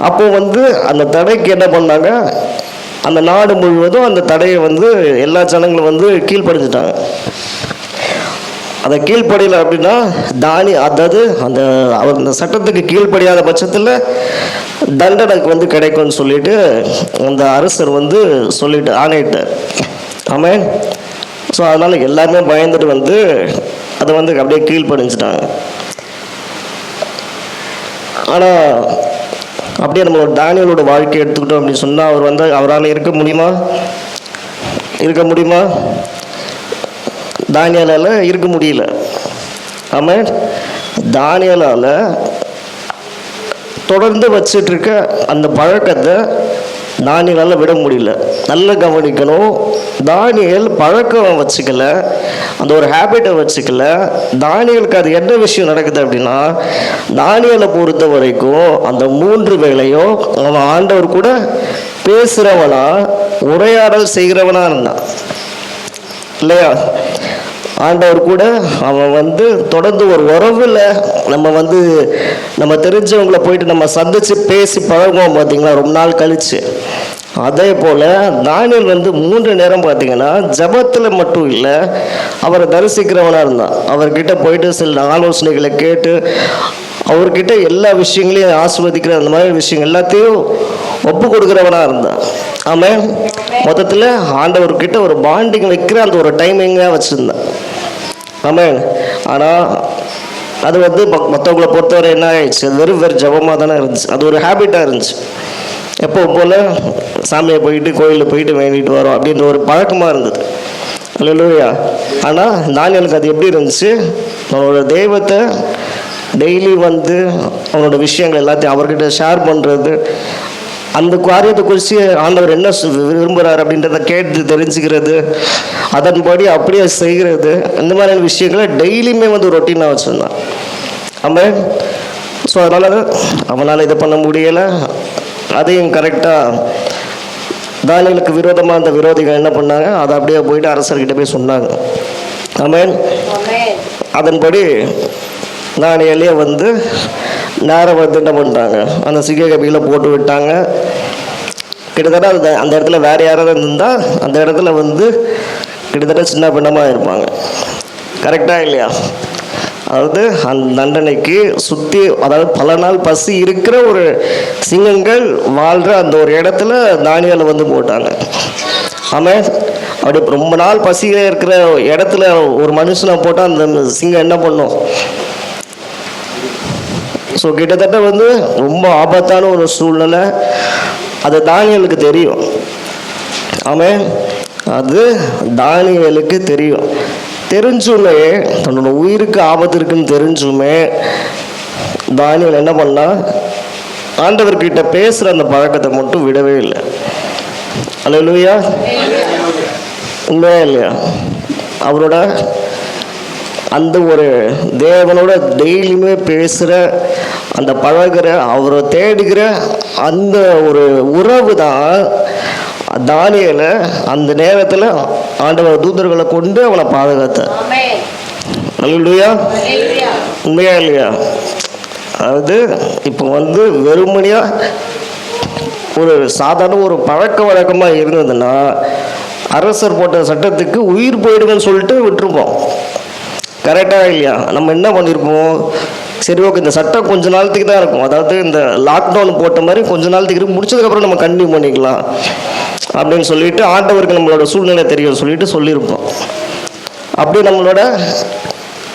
அப்போ வந்து அந்த தடைக்கு என்ன பண்ணாங்க, அந்த நாடு முழுவதும் அந்த தடையை வந்து எல்லா ஜனங்களும் வந்து கீழ்ப்படுத்திட்டாங்க. அதை கீழ்ப்படியலை அப்படின்னா அதாவது அவர் அந்த சட்டத்துக்கு கீழ்ப்படியாத பட்சத்தில் தண்டனைக்கு வந்து கிடைக்கும்னு சொல்லிட்டு அந்த அரசர் வந்து சொல்லிட்டு ஆணையிட்டார். ஆமென். ஸோ அதனால் எல்லாருமே பயந்துட்டு வந்து அதை வந்து அப்படியே கீழ்ப்படிஞ்சிட்டாங்க. ஆனால் அப்படியே நம்மளோட தானியலோட வாழ்க்கையை எடுத்துக்கிட்டோம் அப்படின்னு சொன்னால், அவர் வந்து அவரால் இருக்க முடியுமா? தானியலால் இருக்க முடியல. ஆமென். தானியலால் தொடர்ந்து வச்சிட்டு இருக்க அந்த பழக்கத்தை தானியலால் விட முடியல. நல்லா கவனிக்கணும். தானியல் பழக்கம் வச்சுக்கல, அந்த ஒரு ஹேபிட்டை வச்சுக்கல. தானியலுக்கு அது என்ன விஷயம் நடக்குது அப்படின்னா, தானியலை பொறுத்த வரைக்கும் அந்த 3 வேளையும் அவன் ஆண்டவர் கூட பேசுகிறவனா உரையாடல் செய்கிறவனா இருந்தான். இல்லையா? ஆண்டவர் கூட அவன் வந்து தொடர்ந்து ஒரு உறவில் நம்ம தெரிஞ்சவங்களை போயிட்டு நம்ம சந்தித்து பேசி பழகுவோம் பார்த்தீங்களா, ரொம்ப நாள் கழிச்சு. அதே போல் தானியல் வந்து 3 நேரம் பார்த்தீங்கன்னா ஜபத்தில் மட்டும் இல்லை, அவரை தரிசிக்கிறவனாக இருந்தான். அவர்கிட்ட போயிட்டு சில ஆலோசனைகளை கேட்டு அவர்கிட்ட எல்லா விஷயங்களையும் ஆஸ்வதிக்கிற அந்த மாதிரி விஷயங்கள் எல்லாத்தையும் ஒப்பு கொடுக்குறவனாக இருந்தான். ஆமாம். மொத்தத்தில் ஆண்டவர்கிட்ட ஒரு பாண்டிங் வைக்கிற அந்த ஒரு டைமிங்காக வச்சுருந்தான். ஆமாம். ஆனால் அது வந்து மற்றவங்களை பொறுத்தவரை என்ன ஆயிடுச்சு, அது வெறும் ஜபமாக தானே இருந்துச்சு. அது ஒரு ஹேபிட்டாக இருந்துச்சு. எப்போ போல் சாமியை போயிட்டு கோயிலில் போயிட்டு வேண்டிட்டு வரோம் அப்படின்ற ஒரு பழக்கமாக இருந்தது. அல்லேலூயா. ஆனால் தானியேலுக்கு அது எப்படி இருந்துச்சு, அவனோட தெய்வத்தை டெய்லி வந்து அவனோட விஷயங்கள் எல்லாத்தையும் அவர்கிட்ட ஷேர் பண்ணுறது, அந்த காரியத்தை குறித்து ஆண்டவர் என்ன விரும்புகிறார் அப்படின்றத கேட்டு தெரிஞ்சுக்கிறது, அதன்படி அப்படியே செய்கிறது, இந்த மாதிரியான விஷயங்களை டெய்லியுமே வந்து ரொட்டீனாக வச்சுருந்தான். ஆமாம். ஸோ அதனால் அவனால் இதை பண்ண முடியலை. அதையும் கரெக்டாக தானியேலுக்கு விரோதமாக அந்த விரோதிகள் என்ன பண்ணாங்க, அதை அப்படியே போயிட்டு அரசர்கிட்ட போய் சொன்னாங்க. ஆமென். அதன்படி தானியேலே வந்து நேரம் வந்து என்ன பண்ணிட்டாங்க, அந்த சிங்க கபியில் போட்டு விட்டாங்க. கிட்டத்தட்ட அந்த இடத்துல வேறு யாராவது இருந்தால் அந்த இடத்துல வந்து கிட்டத்தட்ட சின்ன பின்னமாக இருப்பாங்க. கரெக்டாக இல்லையா? அதாவது அந்த தண்டனைக்கு சுற்றி, அதாவது பல நாள் பசி இருக்கிற ஒரு சிங்கங்கள் வாழ்கிற அந்த ஒரு இடத்துல தானியேலை வந்து போட்டாங்க. ஆமாம். அப்படி ரொம்ப நாள் பசியில் இருக்கிற இடத்துல ஒரு மனுஷனை போட்டால் அந்த சிங்கம் என்ன பண்ணும்? ஸோ கிட்டத்தட்ட வந்து ரொம்ப ஆபத்தான ஒரு சூழ்நிலை. அது தானியேலுக்கு தெரியும். ஆமாம். அது தானியேலுக்கு தெரியும். தெரிஞ்சுமே, தன்னோட உயிருக்கு ஆபத்து இருக்குன்னு தெரிஞ்சுமே தானியேல் என்ன பண்ணா, ஆண்டவர்கிட்ட பேசுகிற அந்த பழக்கத்தை மட்டும் விடவே இல்லை. அல்லேலூயா. உண்மையா இல்லையா? அவரோட அந்த ஒரு தேவனோட டெய்லியுமே பேசுகிற, அந்த பழகிற, அவரை தேடுகிற அந்த ஒரு உறவு தான் தானியேலை அந்த நேரத்தில் ஆண்டவர் தூதர்களை கொண்டு அவனை பாதுகாத்தார். அல்லேலூயா. உண்மையா இல்லையா? அதாவது இப்போ வந்து வெறுமனையாக ஒரு சாதாரண ஒரு பழக்க வழக்கமாக இருந்ததுன்னா அரசர் போட்ட சட்டத்துக்கு உயிர் போயிடுங்கன்னு சொல்லிட்டு விட்டுருப்போம். கரெக்டாக இல்லையா? நம்ம என்ன பண்ணியிருப்போம், சரி ஓகே இந்த சட்டம் கொஞ்ச நாளத்துக்கு தான் இருக்கும், அதாவது இந்த லாக்டவுன் போட்ட மாதிரி கொஞ்ச நாளத்துக்கு இருக்கும், முடிச்சதுக்கப்புறம் நம்ம கண்டினியூ பண்ணிக்கலாம் அப்படின்னு சொல்லிட்டு ஆண்டவருக்கு நம்மளோட சூழ்நிலை தெரியும் சொல்லிட்டு சொல்லியிருப்போம். அப்படி நம்மளோட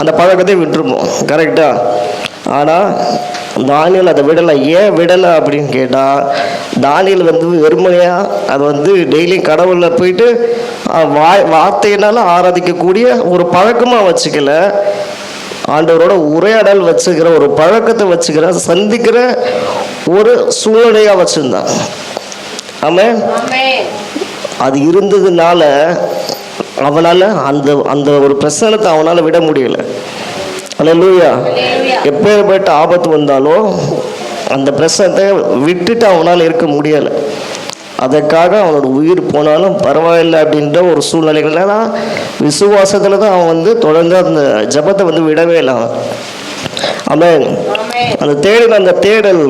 அந்த பழக்கத்தை விட்டுருப்போம். கரெக்டாக. ஆனால் தானியேல் அதை விடலை. ஏன் விடலை அப்படின்னு கேட்டால், தானியேல் வந்து வெறுமனையாக அது வந்து டெய்லியும் கடவுளில் போயிட்டு வார்த்தையினால் ஆராதிக்கக்கூடிய ஒரு பழக்கமாக வச்சுக்கல, ஆண்டவரோட உரையாடல் வச்சுக்கிற ஒரு பழக்கத்தை வச்சுக்கிற, சந்திக்கிற ஒரு சூழ்நிலையாக வச்சுருந்தான். ஆமென். அது இருந்ததுனால அவனால் அந்த அந்த ஒரு பிரசனத்தை அவனால் விட முடியல. அல்லேலூயா. எப்பேற்பட்ட ஆபத்து வந்தாலும் அந்த பிரசனத்தை விட்டுட்டு அவனால் இருக்க முடியலை. அதற்காக அவனோட உயிர் போனாலும் பரவாயில்லை அப்படின்ற ஒரு சூழ்நிலைகள்ல தான், விசுவாசத்தில் தான் அவன் வந்து தொடர்ந்து அந்த ஜபத்தை வந்து விடவே இல்லை. ஆமென். அந்த தேடல், அந்த தேடல்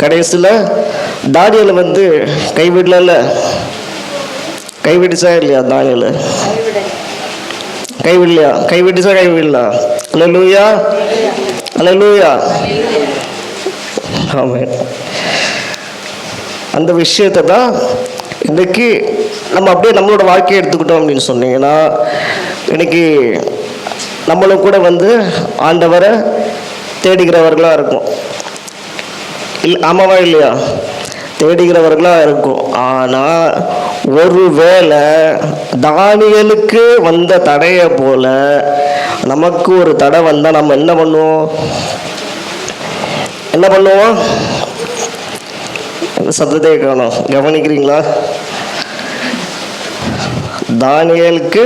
கடைசியில் தானியேலை வந்து கைவிடல. கைவிடுச்சா இல்லையா? தானியேலை கைவிடலையா? கைவிடுச்சா கைவிடலாம்? அல்லேலூயா. அல்லேலூயா. ஆமென். அந்த விஷயத்தை தான் இன்னைக்கு நம்ம அப்படியே நம்மளோட வாழ்க்கையை எடுத்துக்கிட்டோம் அப்படின்னு சொன்னீங்கன்னா, இன்னைக்கு நம்மளும் கூட வந்து ஆண்டவரை தேடுகிறவர்களாக இருக்கும். ஆமாவா இல்லையா? தேடுகிறவர்களாக இருக்கும். ஆனால் ஒருவேளை தானியேலுக்கு வந்த தடையை போல நமக்கு ஒரு தடை வந்தால் நம்ம என்ன பண்ணுவோம்? என்ன பண்ணுவோம்? சத்தத்தை காணோம். கவனிக்கிறீங்களா? தானியேலுக்கு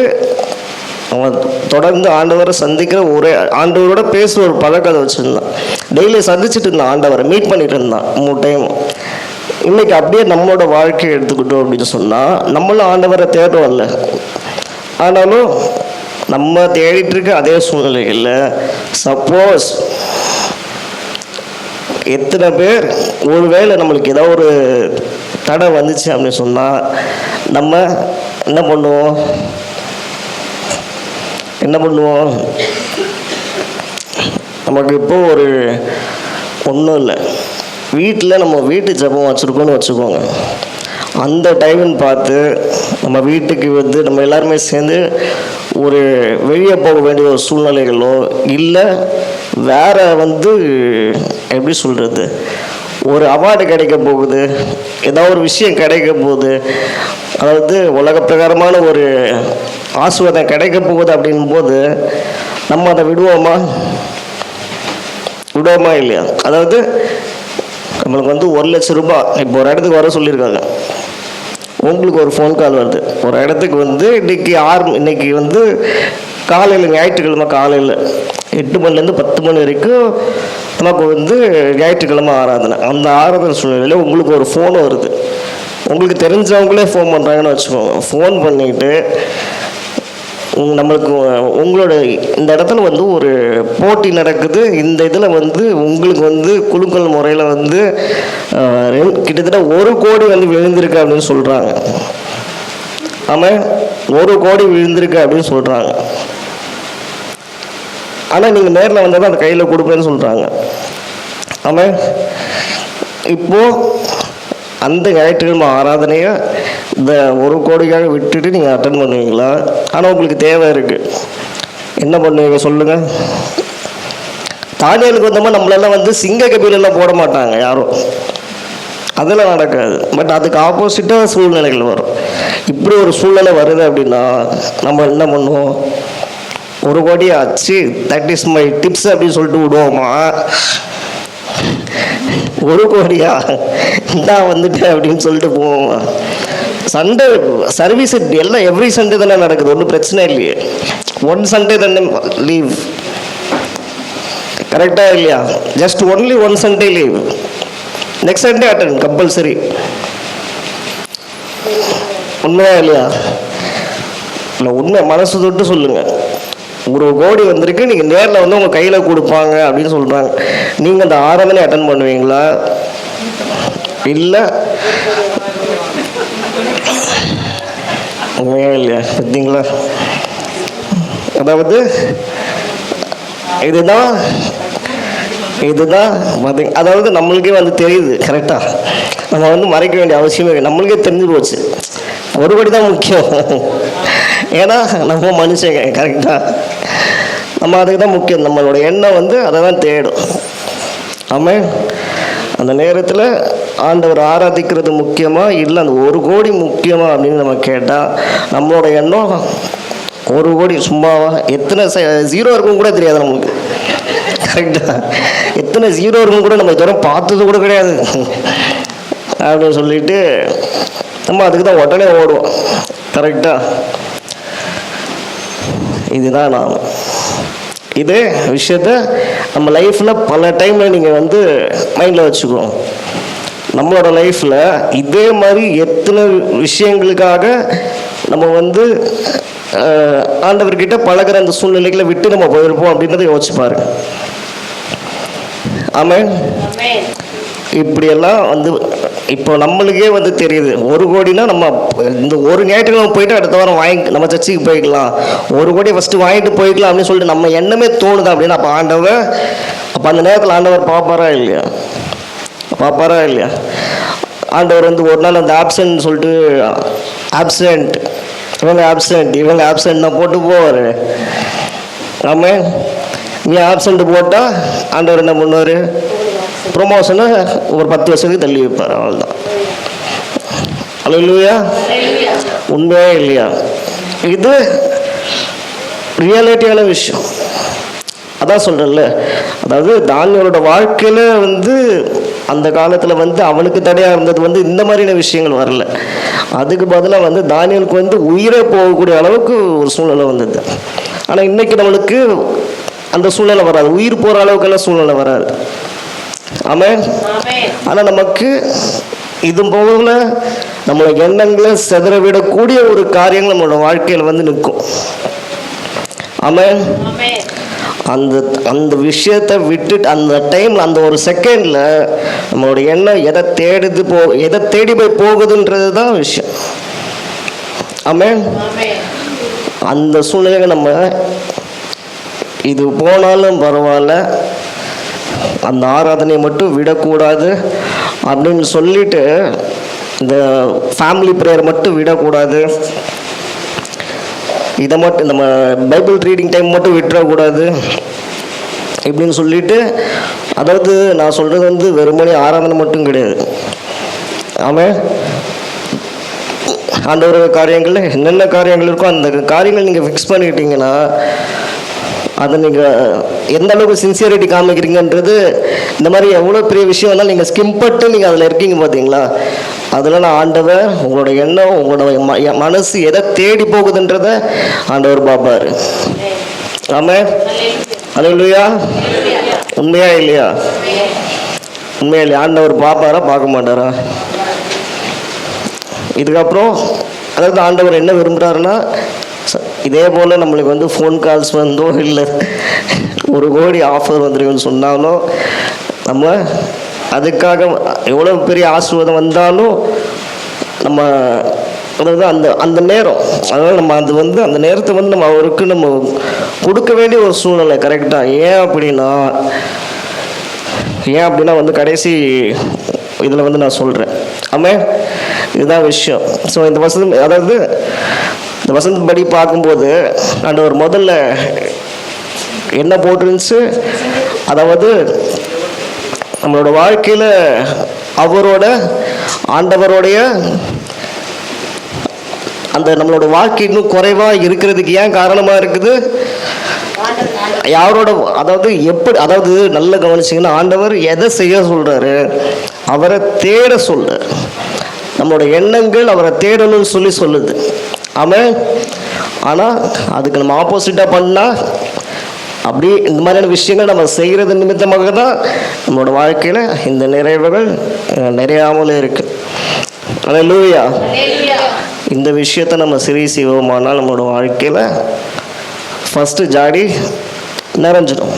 அவன் தொடர்ந்து ஆண்டவரை சந்திக்கிற ஒரே, ஆண்டவரோட பேசுகிற ஒரு பழக்கத்தை வச்சுருந்தான். டெய்லி சந்திச்சுட்டு இருந்தான், ஆண்டவரை மீட் பண்ணிட்டு இருந்தான் 3 டைம். இன்னைக்கு அப்படியே நம்மளோட வாழ்க்கையை எடுத்துக்கிட்டோம் அப்படின்னு சொன்னால், நம்மளும் ஆண்டவரை தேடுறோம்ல, ஆனாலும் நம்ம தேடிட்டு இருக்க அதே சூழ்நிலையில் சப்போஸ் எத்தனை பேர் ஒருவேளை நம்மளுக்கு ஏதோ ஒரு தடை வந்துச்சு அப்படின்னு சொன்னால் நம்ம என்ன பண்ணுவோம்? நமக்கு இப்போ ஒரு ஒன்றும் இல்லை, வீட்டில் நம்ம வீட்டு ஜெபம் வச்சுருக்கோன்னு வச்சுக்கோங்க. அந்த டைம்னு பார்த்து நம்ம வீட்டுக்கு வந்து நம்ம எல்லாருமே சேர்ந்து ஒரு வெளியே போக வேண்டிய ஒரு சூழ்நிலைகளோ இல்லை வேற வந்து எப்படி சொல்கிறது, ஒரு அவார்டு கிடைக்க போகுது, ஏதாவது ஒரு விஷயம் கிடைக்க போகுது, அதாவது உலக பிரகாரமான ஒரு ஆசீர்வாதம் கிடைக்க போகுது அப்படின் போது நம்ம அதை விடுவோமா இல்லையா? அதாவது நம்மளுக்கு வந்து 1,00,000 ரூபாய் இப்போ ஒரு இடத்துக்கு வர சொல்லியிருக்காங்க. உங்களுக்கு ஒரு ஃபோன் கால் வருது, ஒரு இடத்துக்கு வந்து இன்னைக்கு வந்து காலையில் ஞாயிற்றுக்கிழமை காலையில் 8 மணிலேருந்து 10 மணி வரைக்கும் நமக்கு வந்து ஞாயிற்றுக்கிழமை ஆராதனை. அந்த ஆராதனை சூழ்நிலையில் உங்களுக்கு ஒரு ஃபோன் வருது, உங்களுக்கு தெரிஞ்சவங்களே ஃபோன் பண்ணுறாங்கன்னு வச்சுக்கோங்க. ஃபோன் பண்ணிவிட்டு நம்மளுக்கு உங்களோட இந்த இடத்துல வந்து ஒரு போட்டி நடக்குது, இந்த இதில் வந்து உங்களுக்கு வந்து குலுக்கல் முறையில் வந்து கிட்டத்தட்ட 1 கோடி வந்து விழுந்திருக்கு அப்படின்னு சொல்கிறாங்க. ஆமாம், 1 கோடி விழுந்திருக்கு அப்படின்னு சொல்கிறாங்க. ஆனால் நீங்கள் நேரில் வந்தால் தான் அந்த கையில் கொடுப்பேன்னு சொல்கிறாங்க. ஆமாம், இப்போது அந்த ஞாயிற்றுக்கிழமை ஆராதனையை இந்த 1 கோடிக்காக விட்டுட்டு நீங்கள் அட்டன் பண்ணுவீங்களா? ஆனால் உங்களுக்கு தேவை இருக்குது, என்ன பண்ணுவீங்க சொல்லுங்கள்? தானியலுக்கு வந்தோமா நம்மளெல்லாம் வந்து சிங்க கபிலெல்லாம் போட மாட்டாங்க யாரும், அதெல்லாம் நடக்காது. பட் அதுக்கு ஆப்போசிட்டாக சூழ்நிலைகள் வரும். இப்படி ஒரு சூழ்நிலை வருது அப்படின்னா நம்ம என்ன பண்ணுவோம்? 1 கோடி ஆச்சு, தட் இஸ் மை டிப்ஸ் அப்படின்னு சொல்லிட்டு விடுவோமா? 1 கோடியா நான் வந்துட்டேன் அப்படின்னு சொல்லிட்டு போவோமா? சண்டே சர்வீஸ் எல்லாம் எவ்ரி சண்டே தானே நடக்குது, ஒன்றும் பிரச்சனை இல்லையே. 1 சண்டே தானே லீவ், கரெக்டாக இல்லையா? Just only 1 Sunday leave, next Sunday attend compulsory. உண்மையா இல்லையா? இல்லை, உண்மை மனசு தொட்டு சொல்லுங்கள். 1 கோடி வந்திருக்கு, நீங்கள் நேரில் வந்து உங்கள் கையில் கொடுப்பாங்க அப்படின்னு சொல்கிறாங்க. நீங்கள் அந்த ஆராதனை அட்டன் பண்ணுவீங்களா? இல்லை, உண்மையா இல்லையா? பார்த்தீங்களா? அதாவது இதுதான் பார்த்தீங்க, அதாவது நம்மளுக்கே வந்து தெரியுது கரெக்டாக, நம்ம வந்து மறைக்க வேண்டிய அவசியமே இல்லை, நம்மளுக்கே தெரிஞ்சு போச்சு. 1 கோடி தான் முக்கியம், ஏன்னா நம்ம மனுஷங்க கரெக்டாக, நம்ம அதுக்கு தான் முக்கியம். நம்மளோட எண்ணம் வந்து அதை தான் தேடும். ஆமாம், அந்த நேரத்தில் ஆண்டவர் ஆராதிக்கிறது முக்கியமா இல்லை அந்த 1 கோடி முக்கியமா அப்படின்னு நம்ம கேட்டால் நம்மளோட எண்ணம் 1 கோடி சும்மாவா, எத்தனை 0 இருக்கும் கூட தெரியாது நம்மளுக்கு, கரெக்டாக எத்தனை 0 இருக்கும் கூட நம்ம இதுவரை பார்த்தது கூட கிடையாது அப்படின்னு சொல்லிட்டு நம்ம அதுக்கு தான் உடனே ஓடுவோம், கரெக்டாக. இதுதான் நாம் இதே விஷயத்த நம்ம லைஃப்பில் பல டைமில் நீங்கள் வந்து மைண்டில் வச்சுக்குவோம். நம்மளோட லைஃப்பில் இதே மாதிரி எத்தனை விஷயங்களுக்காக நம்ம வந்து ஆண்டவர்கிட்ட பழகிற அந்த சூழ்நிலைகளை விட்டு நம்ம போயிருப்போம் அப்படின்றத யோசிச்சு பாருங்க. ஆமாம், இப்படியெல்லாம் வந்து இப்போ நம்மளுக்கே வந்து தெரியுது 1 கோடினா நம்ம இந்த ஒரு ஞாயிற்றுக்கிழமை போயிட்டு அடுத்த வாரம் நம்ம சர்ச்சுக்கு போய்க்கலாம், 1 கோடி ஃபஸ்ட்டு வாங்கிட்டு போய்க்கலாம் அப்படின்னு சொல்லிட்டு நம்ம எண்ணமே தோணுது அப்படின்னா அப்போ ஆண்டவர், அப்போ அந்த நேரத்தில் ஆண்டவர் பார்ப்பாரா இல்லையா? ஆண்டவர் வந்து ஒரு நாள் அந்த ஆப்சன்ட் சொல்லிட்டு இவங்க ஆப்சண்ட் தான் போட்டு போவார். ஆமாம், நீ ஆப்சண்ட் போட்டால் ஆண்டவர் என்ன பண்ணுவார்? ப்ரொமோஷனை ஒரு 10 வருஷத்துக்கு தள்ளி வைப்பார், அவ்வளோதான். அல்லேலூயா, உண்மையே இல்லையா? இது ரியாலிட்டியான விஷயம். அதான் சொல்கிறேன்ல, அதாவது தானியேலோட வாழ்க்கையில் வந்து அந்த காலத்தில் வந்து அவனுக்கு தடையாக இருந்தது வந்து இந்த மாதிரியான விஷயங்கள் வரல. அதுக்கு பதிலாக வந்து தானியேலுக்கு வந்து உயிரே போகக்கூடிய அளவுக்கு ஒரு சூழ்நிலை வந்தது. ஆனால் இன்னைக்கு நம்மளுக்கு அந்த சூழ்நிலை வராது, உயிர் போகிற அளவுக்கெல்லாம் சூழ்நிலை வராது. ஆமாம், ஆனால் நமக்கு இது போல நம்மளோட எண்ணங்களை செதற விடக்கூடிய ஒரு காரியங்கள் நம்மளோட வாழ்க்கையில் வந்து நிற்கும். ஆமாம், அந்த விஷயத்தை விட்டுட்டு அந்த டைமில் அந்த ஒரு செகண்டில் நம்மளோட எண்ணம் எதை தேடி போய் போகுதுன்றது தான் விஷயம். ஆமாம், அந்த சூழ்நிலையை நம்ம இது போனாலும் பரவாயில்ல, அந்த ஆராதனையை மட்டும் விடக்கூடாது அப்படின்னு சொல்லிட்டு இந்த ஃபேமிலி ப்ரேயர் மட்டும் விடக்கூடாது. இதை மட்டும் நம்ம பைபிள் ரீடிங் டைம் மட்டும் விட்டுறக்கூடாது இப்படின்னு சொல்லிட்டு, அதாவது நான் சொல்கிறது வந்து வெறுமனே ஆராதனை மட்டும் கிடையாது. ஆமாம், ஆண்டவர் காரியங்கள் என்னென்ன காரியங்கள் இருக்கோ அந்த காரியங்கள் நீங்கள் ஃபிக்ஸ் பண்ணிக்கிட்டீங்கன்னா அதை நீங்கள் எந்த அளவுக்கு சின்சியரிட்டி காமிக்கிறீங்கன்றது, இந்த மாதிரி எவ்வளோ பெரிய விஷயம் வந்தாலும் நீங்கள் ஸ்கிம் பட்டு நீங்கள் அதில் இருக்கீங்க பார்த்தீங்களா, அதில் நான் ஆண்டவர் உங்களோட எண்ணம் உங்களோட மனசு எதை தேடி போகுதுன்றதை ஆண்டவர் பார்ப்பார். ஆமாம், அல்லேலூயா. உண்மையா இல்லையா? உண்மையா இல்லையா? ஆண்டவர் பார்ப்பாரா பார்க்க மாட்டாரா? இதுக்கப்புறம் அதாவது ஆண்டவர் என்ன விரும்புகிறாருன்னா, இதே போல் நம்மளுக்கு வந்து ஃபோன் கால்ஸ் வந்தோ இல்லை 1 கோடி ஆஃபர் வந்துருக்குன்னு சொன்னாலோ, நம்ம அதுக்காக எவ்வளோ பெரிய ஆசீர்வாதம் வந்தாலும் நம்ம அதாவது அந்த நேரம், அதாவது நம்ம அது வந்து அந்த நேரத்தை வந்து நம்ம அவருக்கு நம்ம கொடுக்க வேண்டிய ஒரு சூழ்நிலை. கரெக்டாக ஏன் அப்படின்னா வந்து கடைசி இதில் வந்து நான் சொல்கிறேன். ஆமாம், இதுதான் விஷயம். ஸோ இந்த வசனம், அதாவது இந்த வசனம் படி பார்க்கும்போது ஆண்டவர் முதல்ல என்ன போட்டிருந்துச்சு, அதாவது நம்மளோட வாழ்க்கையில் ஆண்டவருடைய அந்த நம்மளோட வாழ்க்கை இன்னும் குறைவாக இருக்கிறதுக்கு ஏன் காரணமாக இருக்குது, யாரோட, அதாவது நல்ல கவனிச்சிங்கன்னா, ஆண்டவர் எதை செய்ய சொல்கிறாரு, அவரை தேட சொல்கிறார். நம்மளோட எண்ணங்கள் அவரை தேடணும்னு சொல்லுது. ஆமாம், ஆனால் அதுக்கு நம்ம ஆப்போசிட்டாக பண்ணால், அப்படி இந்த மாதிரியான விஷயங்கள் நம்ம செய்கிறது நிமித்தமாக தான் நம்மளோட வாழ்க்கையில் இந்த நிறைவுகள் நிறையாமலே இருக்குது. அல்லேலூயா. இந்த விஷயத்தை நம்ம சரி செய்வோமானால் நம்மளோட வாழ்க்கையில் ஃபஸ்ட்டு ஜாடி நிறைஞ்சிடும்.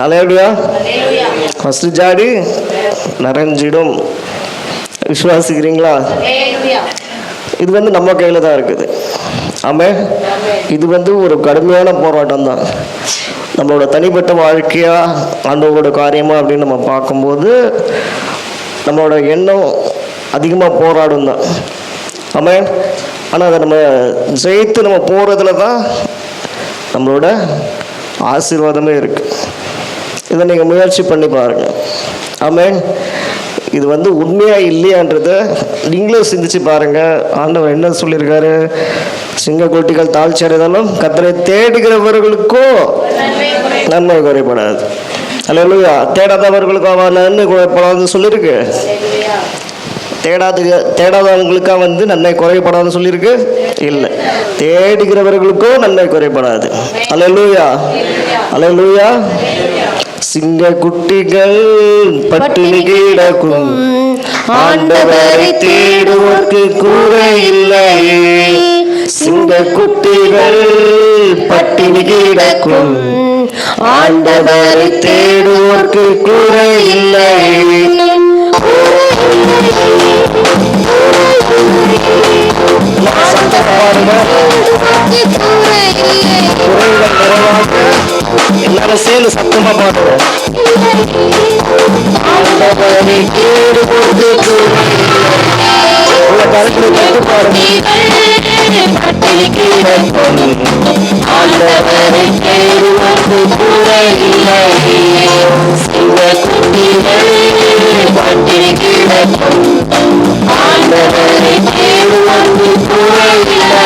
அல்லேலூயா. ஃபஸ்ட்டு ஜாடி நிறைஞ்சிடும். விசுவாசிக்கிறீங்களா? இது வந்து நம்ம கையில் தான் இருக்குது. ஆமாம், இது வந்து ஒரு கடுமையான போராட்டம் தான். நம்மளோட தனிப்பட்ட வாழ்க்கையா ஆண்டவரோட காரியமா அப்படின்னு நம்ம பார்க்கும்போது நம்மளோட எண்ணம் அதிகமாக போராடும் தான். ஆமாம், ஆனால் அதை நம்ம ஜெயித்து நம்ம போகிறதுல தான் நம்மளோட ஆசீர்வாதமே இருக்குது. இதை நீங்கள் முயற்சி பண்ணி பாருங்கள். ஆமாம், இது வந்து உண்மையாக இல்லையான்றதை நீங்களும் சிந்திச்சு பாருங்கள். ஆண்டவர் என்ன சொல்லியிருக்காரு, சிங்கக்குட்டிகள் தாழ்ச்சி அடைந்தாலும் கர்த்தரை தேடுகிறவர்களுக்கோ நன்மை குறைபடாது. அல்லேலூயா. தேடாதவர்களுக்கு அவன் நன்மை குறைபடாதுன்னு சொல்லியிருக்கு. தேடாதவங்களுக்கா வந்து நன்மை குறைபடாதுன்னு சொல்லியிருக்கு? இல்லை, தேடுகிறவர்களுக்கோ நன்மை குறைபடாது. அல்லேலூயா. அல்லேலூயா. சிங்க குட்டிகள் பட்டினி கிடக்கும், ஆண்டவரை தேடுவோர்க்கு குறை இல்லையே. சிங்க குட்டிகள் பட்டினி கிடக்கும், ஆண்டவரை தேடுவோர்க்கு குறை இல்லையே. எல்லாரும் சேர்ந்து சத்தமா பாடுவோம். ஆண்டவரை தேடுவோர்க்கு குறை ஆண்டவரை தேடுவோர்க்கு குறை இல்லை. சிங்க குட்டிகள் பட்டினி கிடக்கும், ஆண்டவரை தேடுவோர்க்கு குறை இல்லை.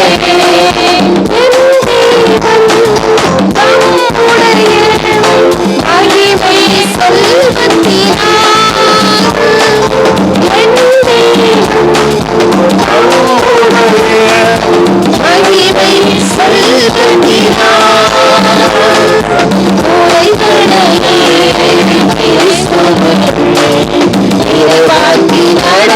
நடத்தினார்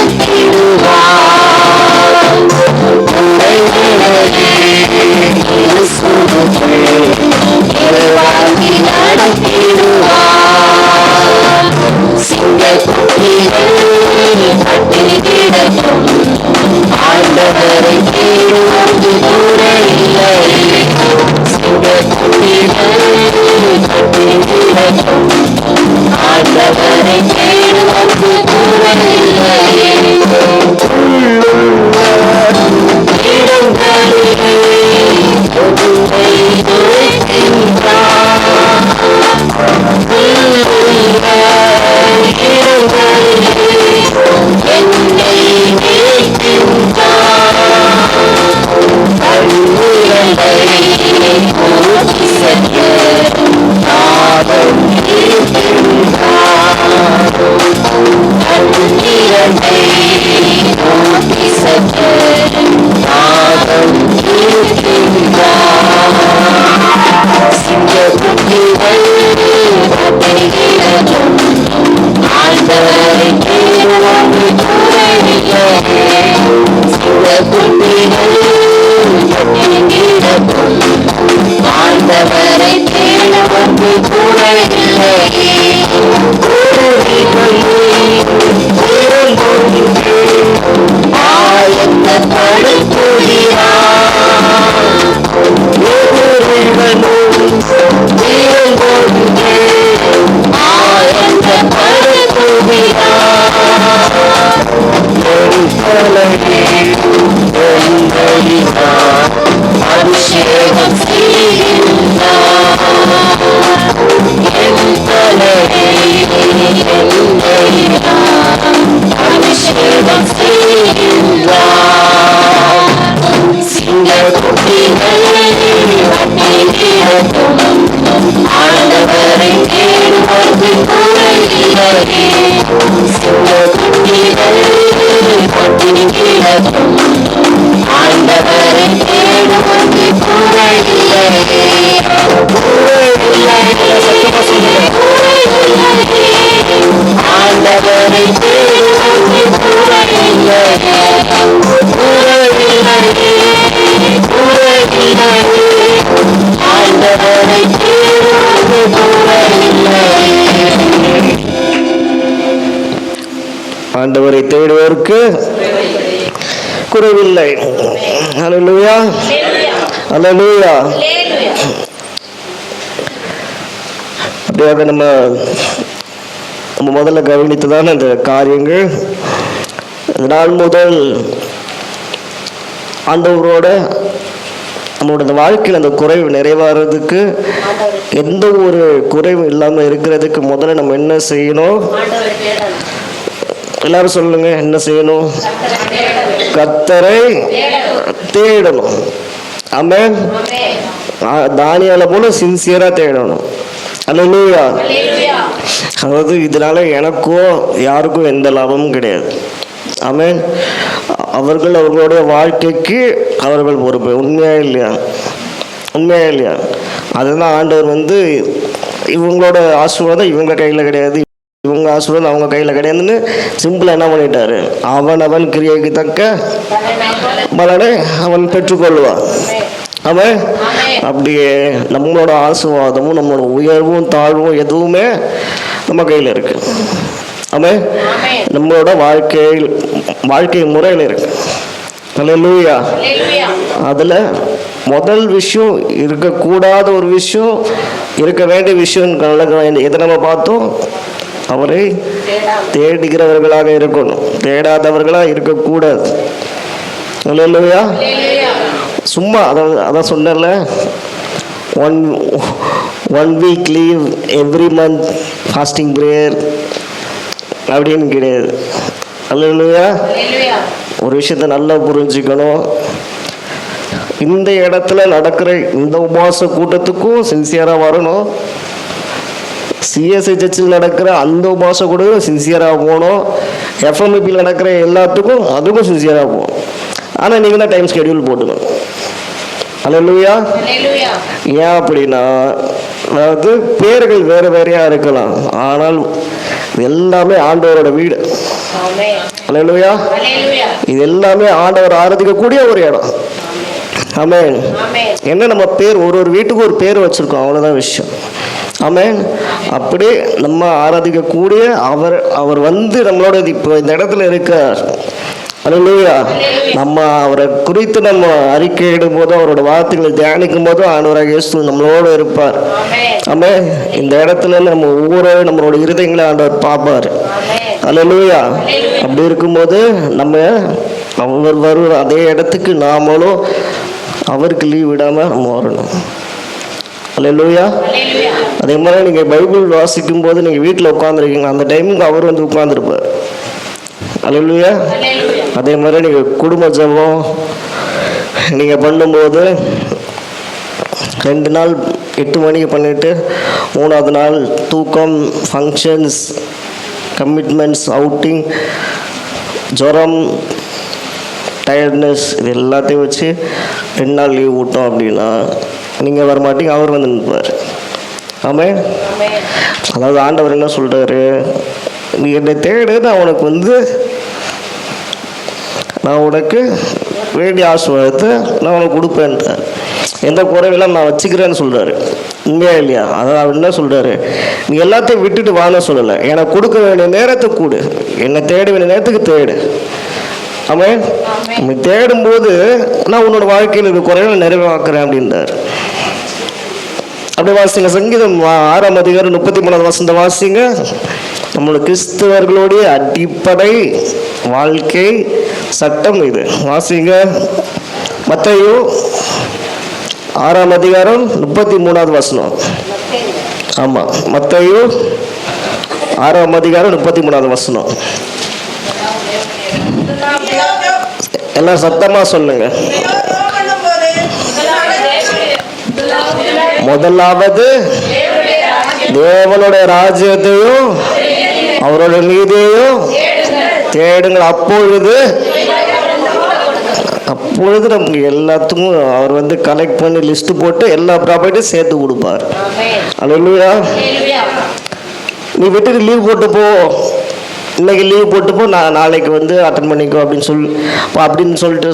ஆண்டவரை தேடுவோருக்கு குறைவில்லை. அல்லேலூயா, அல்லேலூயா. அப்படியாக நம்ம முதல்ல கவனித்ததான இந்த காரியங்கள், இந்த நாள் முதல் ஆண்டவரோட நம்மளோட வாழ்க்கையில் அந்த குறைவு நிறைவேறதுக்கு, எந்த ஒரு குறைவு இல்லாமல் இருக்கிறதுக்கு முதல்ல நம்ம என்ன செய்யணும்? எல்லாரும் சொல்லுங்க, என்ன செய்யணும்? கர்த்தரை தேடணும். ஆமென். தானியேலை போல சின்சியரா தேடணும். அல்லேலூயா. அதாவது இதனால எனக்கோ யாருக்கும் எந்த லாபமும் கிடையாது. ஆமென். அவர்கள் அவர்களுடைய வாழ்க்கைக்கு அவர்கள் பொறுப்பு. உண்மையா இல்லையா? உண்மையா இல்லையா? அதுதான் ஆண்டவர் இவங்களோட ஆசீர்வாதம் இவங்க கையில் கிடையாது, இவங்க ஆசீர்வாதம் அவங்க கையில் கிடையாதுன்னு சிம்பிளாக என்ன பண்ணிட்டாரு? அவன் கிரியைக்கு தக்க பலனை அவன் பெற்றுக்கொள்வான். அவன் அப்படியே நம்மளோட ஆசீர்வாதமும் நம்மளோட உயர்வும் தாழ்வும் எதுவுமே நம்ம கையில் இருக்கு. அவன் நம்மளோட வாழ்க்கை முறையில் இருக்கு. அல்லேலூயா. அதுல முதல் விஷயம், இருக்கக்கூடாத ஒரு விஷயம், இருக்க வேண்டிய விஷயம் எதை நம்ம பார்த்தோம்? அவரை தேடுகிறவர்களாக இருக்கணும், தேடாதவர்களாக இருக்கக்கூடாது. அல்லேலூயா. சும்மா அதான் சொன்னல, one week leave, every month fasting prayer அப்படின்னு கிடையாது. அல்லேலூயா. ஒரு விஷயத்தை நல்லா புரிஞ்சுக்கணும். இந்த இடத்துல நடக்கிற இந்த உபவாச கூட்டத்துக்கும் சின்சியராக வரணும். சிஎஸ்ஐ சர்ச்சில் நடக்கிற அந்த உபவாச கூட்டத்துக்கும் சின்சியராக போகணும். எஃப்எம்இபியில் நடக்கிற எல்லாத்துக்கும் அதுக்கும் சின்சியராக போகணும். ஆனால் நீங்கள் தான் டைம் ஸ்கெடியூல் போட்டுக்கணும். அல்லேலூயா. ஏன் அப்படின்னா, அதாவது பேர்கள் வேறு வேறையாக இருக்கலாம், ஆனால் எல்லாமே ஆண்டவரோட வீடு. அல்லேலூயா. இது எல்லாமே ஆண்டவர் ஆராதிக்கக்கூடிய ஒரு இடம். ஆமென். என்ன, நம்ம பேர் ஒரு வீட்டுக்கு ஒரு பேர் வச்சிருக்கோம், அவ்வளோதான் விஷயம். ஆமென். அப்படி நம்ம ஆராதிக்கக்கூடிய அவர் நம்மளோட இப்போ இந்த இடத்துல இருக்கார். அல்லேலூயா. நம்ம அவரை குறித்து நம்ம அறிக்கையிடும் போது, அவரோட வார்த்தைகளை தியானிக்கும் போது ஆண்டவராக இயேசு நம்மளோட இருப்பார். ஆமென். இந்த இடத்துல நம்ம ஒவ்வொரு நம்மளோட இருதயங்களை ஆண்டவர் பார்ப்பார். அல்லேலூயா. அப்படி இருக்கும்போது அவர் வருகிற அதே இடத்துக்கு நாமளும் அவருக்கு லீவ் விடாமல் நம்ம வரணும். அல்லேலூயா. அதே மாதிரி நீங்கள் பைபிள் வாசிக்கும் போது நீங்கள் வீட்டில் உட்காந்துருக்கீங்க, அந்த டைமுக்கு அவர் உட்காந்துருப்பார். அல்லேலூயா. அதே மாதிரி நீங்கள் குடும்ப ஜெபம் நீங்கள் பண்ணும்போது 2 நாள் 8 மணிக்கு பண்ணிவிட்டு 3ஆவது நாள் தூக்கம், ஃபங்க்ஷன்ஸ், கமிட்மெண்ட்ஸ், அவுட்டிங், ஜுரம், டயர்ட்னஸ், இது எல்லாத்தையும் வச்சு 2 நாள் லீவ் விட்டோம் அப்படின்னா நீங்கள் வர மாட்டீங்க, அவர் நிற்பார். ஆமென். அதாவது ஆண்டவர் என்ன சொல்கிறாரு? நீ என்னை தேடு, நான் உனக்கு வேண்டிய ஆசீர்வாதத்தை நான் உனக்கு கொடுப்பேன்ட்டார். எந்த குறைவெல்லாம் நான் வச்சுக்கிறேன்னு சொல்கிறாரு. உண்மையா இல்லையா? அதான் அவர் என்ன சொல்கிறாரு? நீ எல்லாத்தையும் விட்டுட்டு வான்னு சொல்லலை, எனக்கு கொடுக்க வேண்டிய நேரத்தை கொடு, என்னை தேட வேண்டிய நேரத்துக்கு தேடு. ஆமென். நம்ம தேடும்போது நான் உன்னோட வாழ்க்கையில் இருக்க குறைகளை நிறைவாக்குறேன் அப்படின்றார். அப்படி வாசிங்க, சங்கீதம் 6ஆம் அதிகாரம் 33வது வசனம் வாசிங்க. நம்மளோட கிறிஸ்தவர்களுடைய அடிப்படை வாழ்க்கை சட்டம் இது. வாசிங்க. மத்தேயு 6ஆம் அதிகாரம் 33வது வசனம். ஆமாம், மத்தேயு 6ஆம் அதிகாரம் 33வது வசனம். எல்லாம் சத்தமா சொல்லுங்க. முதலாவது தேவனுடைய ராஜ்யத்தையும் அவரோட நீதியையும் தேடுங்கள், அப்பொழுது நமக்கு எல்லாத்துக்கும் அவர் கலெக்ட் பண்ணி லிஸ்ட் போட்டு எல்லா ப்ராப்பர்ட்டியும் சேர்த்து கொடுப்பார். அல்லேலூயா. நீ விட்டுட்டு லீவ் போட்டு போ, இன்னைக்கு லீவ் போட்டு போ, நான் நாளைக்கு அட்டன் பண்ணிக்கோ அப்படின்னு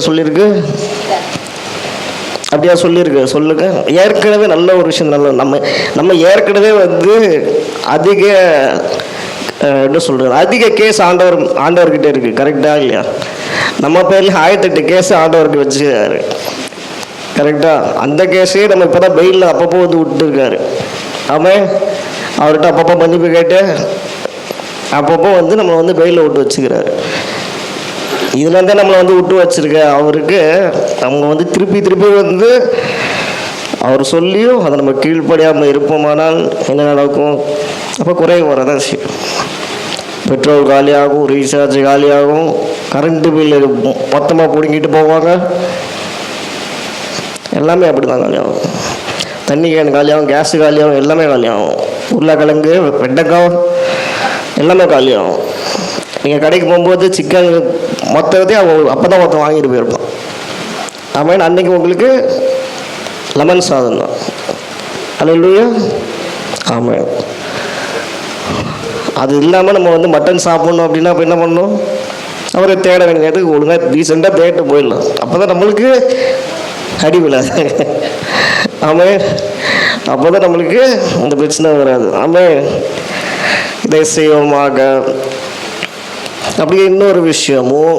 சொல்லியிருக்கு. அப்படியா சொல்லியிருக்கு? சொல்லுங்க. ஏற்கனவே நல்ல ஒரு விஷயம், நம்ம ஏற்கனவே அதிக என்ன சொல்கிறது, அதிக கேஸ் ஆண்டவர்கிட்ட இருக்குது. கரெக்டாக இல்லையா? நம்ம பேரில் 1008 கேஸ் ஆண்டவருக்கு வச்சுருக்காரு. கரெக்டாக? அந்த கேஸையே நம்ம இப்போ தான் பெயிலில் அப்பப்போ வந்து விட்டுருக்காரு. ஆமாம், அவர்கிட்ட அப்பப்போ மன்னிப்பு கேட்டு அப்பப்போ வந்து நம்மளை வந்து பெயிலில் விட்டு வச்சுக்கிறாரு. இதுலேருந்தே நம்மளை வந்து விட்டு வச்சுருக்க அவருக்கு நம்ம வந்து திருப்பி திருப்பி வந்து அவர் சொல்லியும் அதை நம்ம கீழ்ப்படியாமல் இருப்போமானால் என்ன நடக்கும்? அப்போ குறைவு வரதான் செய்யும். பெட்ரோல் காலியாகும், ரீசார்ஜ் காலியாகும், கரண்ட்டு பில்லு மொத்தமாக பிடுங்கிட்டு போவாங்க. எல்லாமே அப்படி தான் காலியாகும். தண்ணி கேன் காலியாகும், கேஸு காலியாகும், எல்லாமே காலியாகும். உருளைக்கிழங்கு, வெண்டைக்காய் எல்லாமே காலியாகும். நீங்கள் கடைக்கு போகும்போது சிக்கன் மொத்தத்தையும் அவங்க அப்போ தான் மொத்தம் வாங்கிட்டு போயிருப்போம். ஆமாம், அன்றைக்கி உங்களுக்கு லெமன் சாதம் தான். அல்லேலூயா. ஆமாம். அது இல்லாமல் நம்ம வந்து மட்டன் சாப்பிட்ணும் அப்படின்னா அப்போ என்ன பண்ணணும்? அவரை தேட வேண்டியது ஒழுங்காக டீசெண்டாக தேட்டு போயிடலாம். அப்போ தான் நம்மளுக்கு அடி விழாது. ஆமாம், அப்போ தான் நம்மளுக்கு அந்த பிரச்சனை வராது. ஆமாம், இதை செய்வோமாக. அப்படியே இன்னொரு விஷயமும்,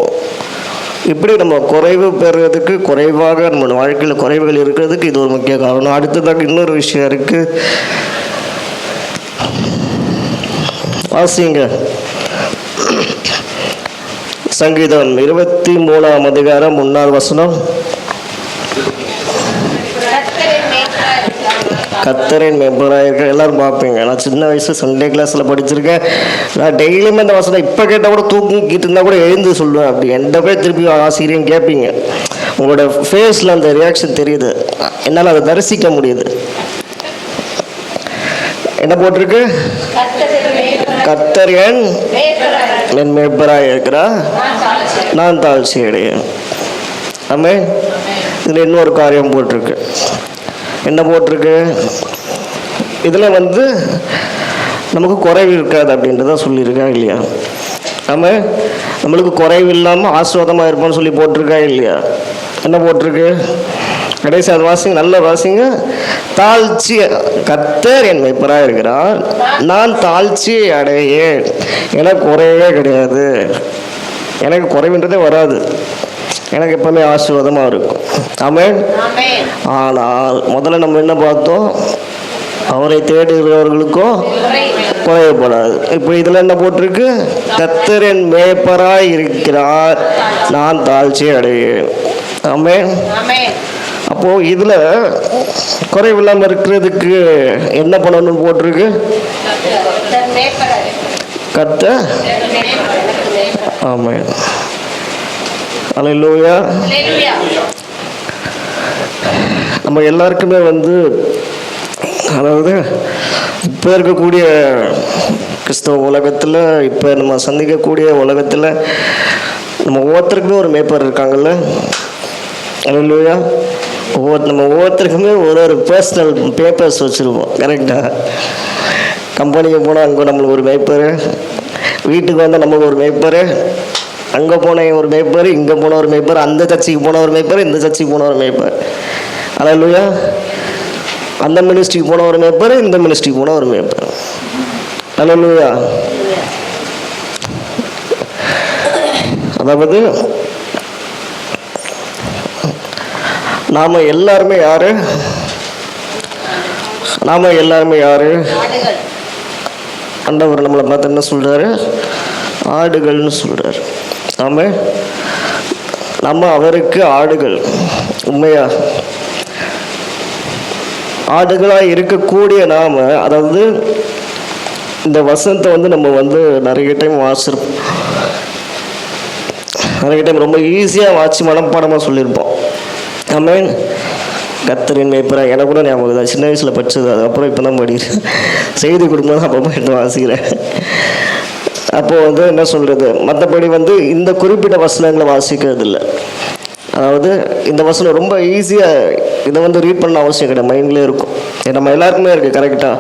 இப்படி நம்ம குறைவு பெறுறதுக்கு, குறைவாக நம்ம வாழ்க்கையில் குறைவுகள் இருக்கிறதுக்கு இது ஒரு முக்கிய காரணம். அடுத்ததாக இன்னொரு விஷயம் இருக்குது. வாசிங்க சங்கீதம் 23ஆம் அதிகாரம் 1ஆம் வசனம். கர்த்தரின் மேய்ப்பராக இருக்க எல்லாரும் பார்ப்பீங்க. நான் சின்ன வயசு சண்டே கிளாஸில் படிச்சிருக்கேன். நான் டெய்லியுமே இந்த வசனம் இப்போ கேட்டால் கூட தூக்கிட்டு இருந்தால் கூட எழுந்து சொல்லுவேன். அப்படி எந்த போய் திருப்பி ஆசிரியன்னு கேட்பீங்க. உங்களோட ஃபேஸில் அந்த ரியாக்ஷன் தெரியுது. என்னால் அதை தரிசிக்க முடியுது. என்ன போட்டிருக்கு? கர்த்தர் என் மேய்ப்பராக இருக்கிறா, நான் தாழ்ச்சி அடையேன். ஆமாம். இதில் இன்னொரு காரியம் போட்டிருக்கு. என்ன போட்டிருக்கு? இதில் வந்து நமக்கு குறைவு இருக்காது அப்படின்றத சொல்லியிருக்கா இல்லையா? ஆமாம், நம்மளுக்கு குறைவு இல்லாமல் ஆசீர்வாதமாக இருப்போம்னு சொல்லி போட்டிருக்கா இல்லையா? என்ன போட்டிருக்கு? கடைசி அது வாசிங்க, நல்ல வாசிங்க. தாழ்ச்சி, கர்த்தர் என் மேய்ப்பராக இருக்கிறார், நான் தாழ்ச்சி அடையேன். எனக்கு குறைவே கிடையாது. எனக்கு குறைவுன்றதே வராது. எனக்கு எப்பவுமே ஆசீர்வாதமாக இருக்கும். ஆமென். ஆனால் முதல்ல நம்ம என்ன பார்த்தோம்? அவரை தேடுகிறவர்களுக்கும் குறையப்படாது. இப்போ இதில் என்ன போட்டிருக்கு? கர்த்தர் என் மேய்ப்பராய் இருக்கிறார், நான் தாழ்ச்சி அடையேன். ஆமென். அப்போது இதில் குறைவில்லாமல் இருக்கிறதுக்கு என்ன பண்ணணும்னு போட்டிருக்கு? கர்த்தர். ஆமென். அல்லேலூயா. நம்ம எல்லாருக்குமே வந்து, அதாவது இப்போ இருக்கக்கூடிய கிறிஸ்தவ உலகத்தில், இப்போ நம்ம சந்திக்கக்கூடிய உலகத்தில் நம்ம ஒவ்வொருத்தருக்குமே ஒரு மேய்ப்பர் இருக்காங்கல்ல. அல்லேலூயா. நம்ம ஒவ்வொருத்தருக்குமே ஒரு பர்சனல் பேப்பர்ஸ் வச்சுருப்போம். கரெக்டாக? கம்பெனிக்கு போனால் அங்கே நம்மளுக்கு ஒரு மேய்ப்பர், வீட்டுக்கு வந்தால் நமக்கு ஒரு மேய்ப்பர், அங்கே போன ஒரு மேய்ப்பர், இங்கே போன ஒரு மேய்ப்பர், அந்த சர்ச்சுக்கு போன ஒரு மேய்ப்பர், இந்த சர்ச்சுக்கு போன ஒரு மேய்ப்பர். அல்லேலூயா. அந்த மினிஸ்ட்ரிக்கு போன ஒரு மேய்ப்பர், இந்த மினிஸ்ட்ரிக்கு போன ஒரு மேய்ப்பர். அல்லேலூயா. அதாவது நாம் எல்லாருமே யாரு? நாம் எல்லாருமே யாரு? ஆண்டவர் நம்மளை பார்த்து என்ன சொல்கிறாரு? ஆடுகள்னு சொல்கிறார். ஆமாம், நம்ம அவருக்கு ஆடுகள். உண்மையா? ஆடுகளாக இருக்கக்கூடிய நாம், அதாவது இந்த வசனத்தை வந்து நம்ம வந்து நிறைய டைம் வாசிருப்போம். நிறைய டைம் ரொம்ப ஈஸியாக வாசி மனப்பாடமாக சொல்லியிருப்போம். ஆமென். கர்த்தரின் மேய்ப்பராக. எனக்கு கூட ஞாபகம் தான், சின்ன வயசில் படித்தது. அதுக்கப்புறம் இப்போ தான் படிக்கிறேன். செய்தி கொடுக்கும்போது அப்பப்போ எடுத்து வாசிக்கிறேன். அப்போது வந்து என்ன சொல்கிறது, மற்றபடி வந்து இந்த குறிப்பிட்ட வசனங்களை வாசிக்கிறது இல்லை. அதாவது இந்த வசனம் ரொம்ப ஈஸியாக, இதை வந்து ரீட் பண்ண அவசியம் கிடையாது, மைண்ட்லேயே இருக்கும். நம்ம எல்லாருக்குமே இருக்குது. கரெக்டாக?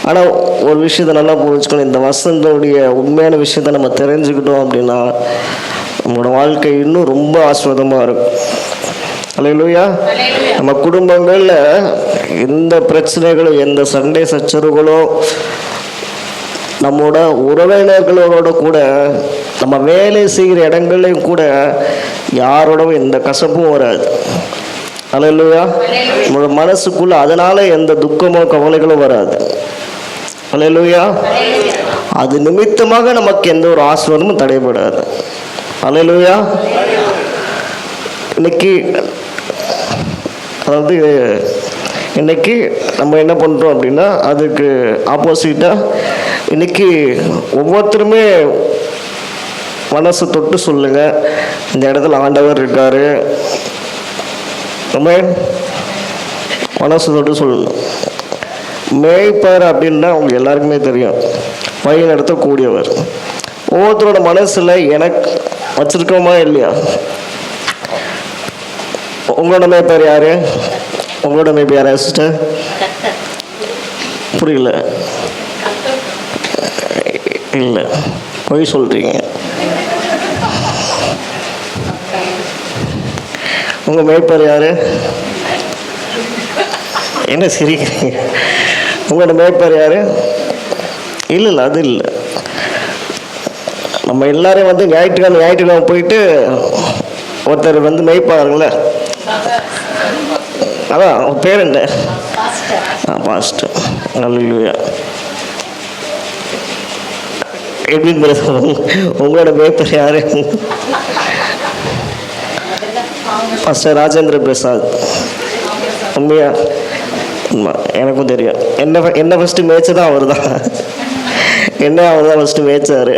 ஆனால் ஒரு விஷயத்தை நல்லா புரிஞ்சுக்கணும். இந்த வசனத்துடைய உண்மையான விஷயத்தை நம்ம தெரிஞ்சுக்கிட்டோம் அப்படின்னா நம்மளோட வாழ்க்கை இன்னும் ரொம்ப ஆசீர்வாதமாக இருக்கும். அல்லேலூயா. நம்ம குடும்பங்களில் எந்த பிரச்சனைகளும், எந்த சண்டை சச்சரவுகளோ நம்மோட உறவினர்களோட கூட, நம்ம வேலை செய்கிற இடங்கள்லையும் கூட யாரோடவும் எந்த கசப்பும் வராது. அல்லேலூயா. நம்மளோட மனசுக்குள்ள அதனால எந்த துக்கமோ கவலைகளும் வராது. அல்லேலூயா. அது நிமித்தமாக நமக்கு எந்த ஒரு ஆசீர்வாதமும் தடைபடாது. அல்லேலூயா. இன்னைக்கு அதாவது இன்னைக்கு நம்ம என்ன பண்ணுறோம் அப்படின்னா, அதுக்கு ஆப்போசிட்டாக இன்னைக்கு ஒவ்வொருத்தருமே மனசு தொட்டு சொல்லுங்க, இந்த இடத்துல ஆண்டவர் இருக்காரு. நம்ம மனசு தொட்டு சொல்லணும். மேய்ப்பர் அப்படின்னா அவங்க எல்லாருக்குமே தெரியும், வழி நடத்தக்கூடியவர். ஒவ்வொருத்தரோட மனசில் எனக்கு வச்சிருக்கோமா இல்லையா? உங்களோட மேய்ப்பர் யாரு? உங்களோட மேய்ப்பர் யாரா சிஸ்டர்? புரியல. இல்லை, பொய் சொல்றீங்க. உங்க மேய்ப்பர் யாரு? என்ன சிரிக்கிறீங்க? உங்களோட மேய்ப்பர் யாரு? இல்லை, அது இல்லை. நம்ம எல்லாரையும் வந்து ஞாயிற்றுக்கிழமை போயிட்டு ஒருத்தர் வந்து மேய்ப்பாருங்கள, அதான் அவன் பேர் என்ன? பாஸ்டர். அல்லேலூயா. எப்படி உங்களோட மேய்ப்பர் யாரு? பாஸ்டர் ராஜேந்திர பிரசாத். உண்மையா? எனக்கும் தெரியும். என்ன ஃபஸ்ட்டு மேய்ச்சதான் அவர் தான். அவர் தான் ஃபஸ்ட்டு மேய்ச்சாரு.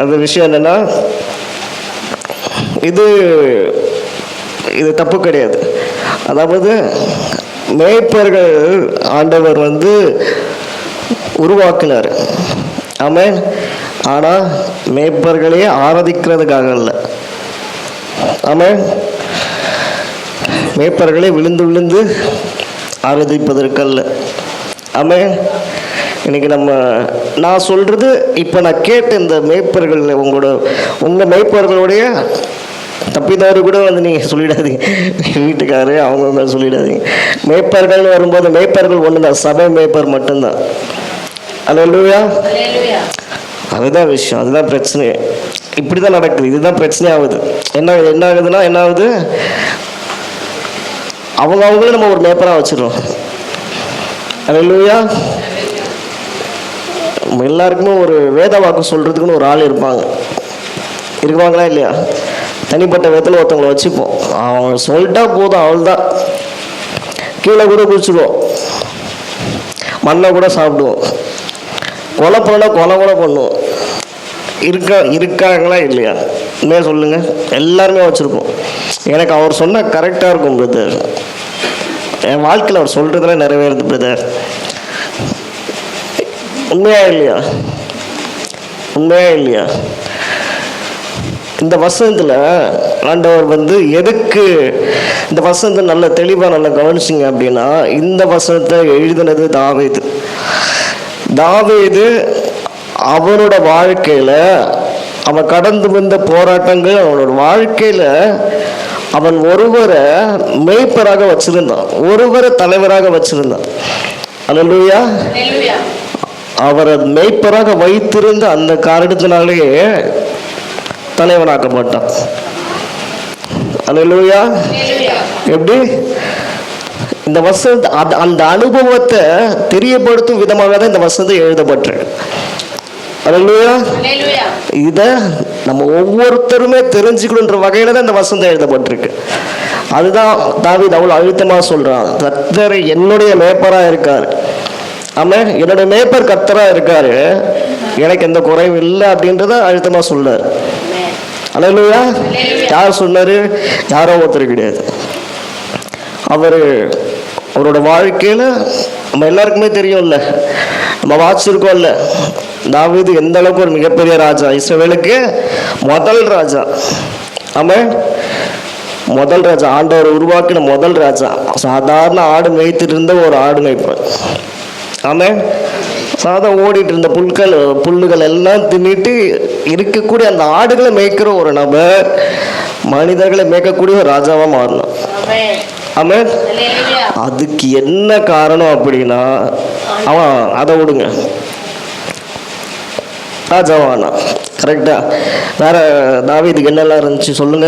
அந்த விஷயம் என்னன்னா, இது தப்பு கிடையாது. அதாவது மேய்ப்பர்கள் ஆண்டவர் வந்து உருவாக்கினார். ஆமென். ஆனால் மேய்ப்பர்களையே ஆராதிக்கிறதுக்காக இல்லை. ஆமென். மேய்ப்பர்களை விழுந்து விழுந்து ஆராதிப்பதற்கல்ல. ஆமென். இன்னைக்கு நான் சொல்றது இப்போ நான் கேட்ட இந்த மேய்ப்பர்கள், உங்கள் மேய்ப்பர்களுடைய தப்பிதவறு கூட வந்து நீங்கள் சொல்லிடாதீங்க. வீட்டுக்காரு அவங்க சொல்லிடாதீங்க. மேய்ப்பர்கள் வரும்போது மேய்ப்பர்கள் ஒன்று தான், சபை மேய்ப்பர் மட்டும்தான். அல்லேலூயா. அதுதான் விஷயம், அதுதான் பிரச்சனை. இப்படி தான் நடக்குது. இதுதான் பிரச்சனை ஆகுது. என்ன ஆகுது? அவங்களே நம்ம ஒரு மேய்ப்பராக வச்சிடறோம். அல்லேலூயா. நம்ம எல்லாருக்குமே ஒரு வேத வாக்கு சொல்றதுக்குன்னு ஒரு ஆள் இருப்பாங்களா இல்லையா? தனிப்பட்ட விதத்தில் ஒருத்தவங்களை வச்சுப்போம். அவங்க சொல்லிட்டா போதும், அவள் தான். கீழே கூட குடிச்சிடுவோம், மண்ணை கூட சாப்பிடுவோம், கொலை பண்ணா கொலை கூட பண்ணுவோம். இருக்காங்களா இல்லையா? உண்மையாக சொல்லுங்க. எல்லாருமே வச்சுருப்போம். எனக்கு அவர் சொன்ன கரெக்டாக இருக்கும் பிரதர், என் வாழ்க்கையில் அவர் சொல்கிறதுலாம் நிறைவேறுது பிரதர். உண்மையா இல்லையா? இந்த வசனத்தில் ஆண்டவர் வந்து எதுக்கு இந்த வசனத்தை நல்ல தெளிவாக நல்லா கவனிச்சிங்க அப்படின்னா, இந்த வசனத்தை எழுதினது தாவீது அவனோட வாழ்க்கையில் அவன் கடந்து வந்த போராட்டங்கள், அவனோட வாழ்க்கையில் அவன் ஒருவரை மேய்ப்பராக வச்சிருந்தான், ஒருவரை தலைவராக வச்சிருந்தான். அல்லேலூயா. அவரை மேய்ப்பராக வைத்திருந்த அந்த காரணத்தினாலேயே தலைவனாக்கப்பட்டான். அல்லேலூயா. எப்படி? இந்த வசனத்தை அந்த அனுபவத்தை தெரியப்படுத்தும் விதமாக தான் இந்த வசனத்தை எழுதப்பட்டிருக்கு. அல்லேலூயா. இதை நம்ம ஒவ்வொருத்தருமே தெரிஞ்சுக்கணுன்ற வகையில தான் இந்த வசனத்தை எழுதப்பட்டிருக்கு. அதுதான் தாவீது அவ்வளோ அழுத்தமாக சொல்றான், கர்த்தர் என்னுடைய மேய்ப்பராக இருக்காரு. ஆமென். என்னுடைய மேய்ப்பர் கர்த்தராக இருக்காரு, எனக்கு எந்த குறையும் இல்லை அப்படின்றத அழுத்தமாக சொல்றாரு. அல்லேலூயா. யார் சொன்னாரு? யாரோ ஒருத்தர் கிடையாது. அவரோட வாழ்க்கையில நம்ம எல்லாருக்குமே தெரியும்ல, நம்ம வாசிச்சிருக்கோம்ல, தாவீது எந்த அளவுக்கு ஒரு மிகப்பெரிய ராஜா, இஸ்ரவேலுக்கு முதல் ராஜா. ஆமென். முதல் ராஜா, ஆண்டவர் உருவாக்கின முதல் ராஜா. சாதாரண ஆடு மேய்த்துட்டு இருந்த ஒரு ஆடு மேய்ப்பர். ஆமென். சாதம் ஓடிட்டு இருந்த புல்லுகள் எல்லாம் தின்னிட்டு இருக்கக்கூடிய அந்த ஆடுகளை மேய்க்கிற ஒரு நபர் மனிதர்களை மேய்க்கக்கூடிய ஒரு ராஜாவா மாறணும். ஆமென். அதுக்கு என்ன காரணம் அப்படின்னா, அவன் அதை விடுங்க, ராஜாவானா. கரெக்டா? வேற தாவீதுக்கு என்னெல்லாம் இருந்துச்சு சொல்லுங்க.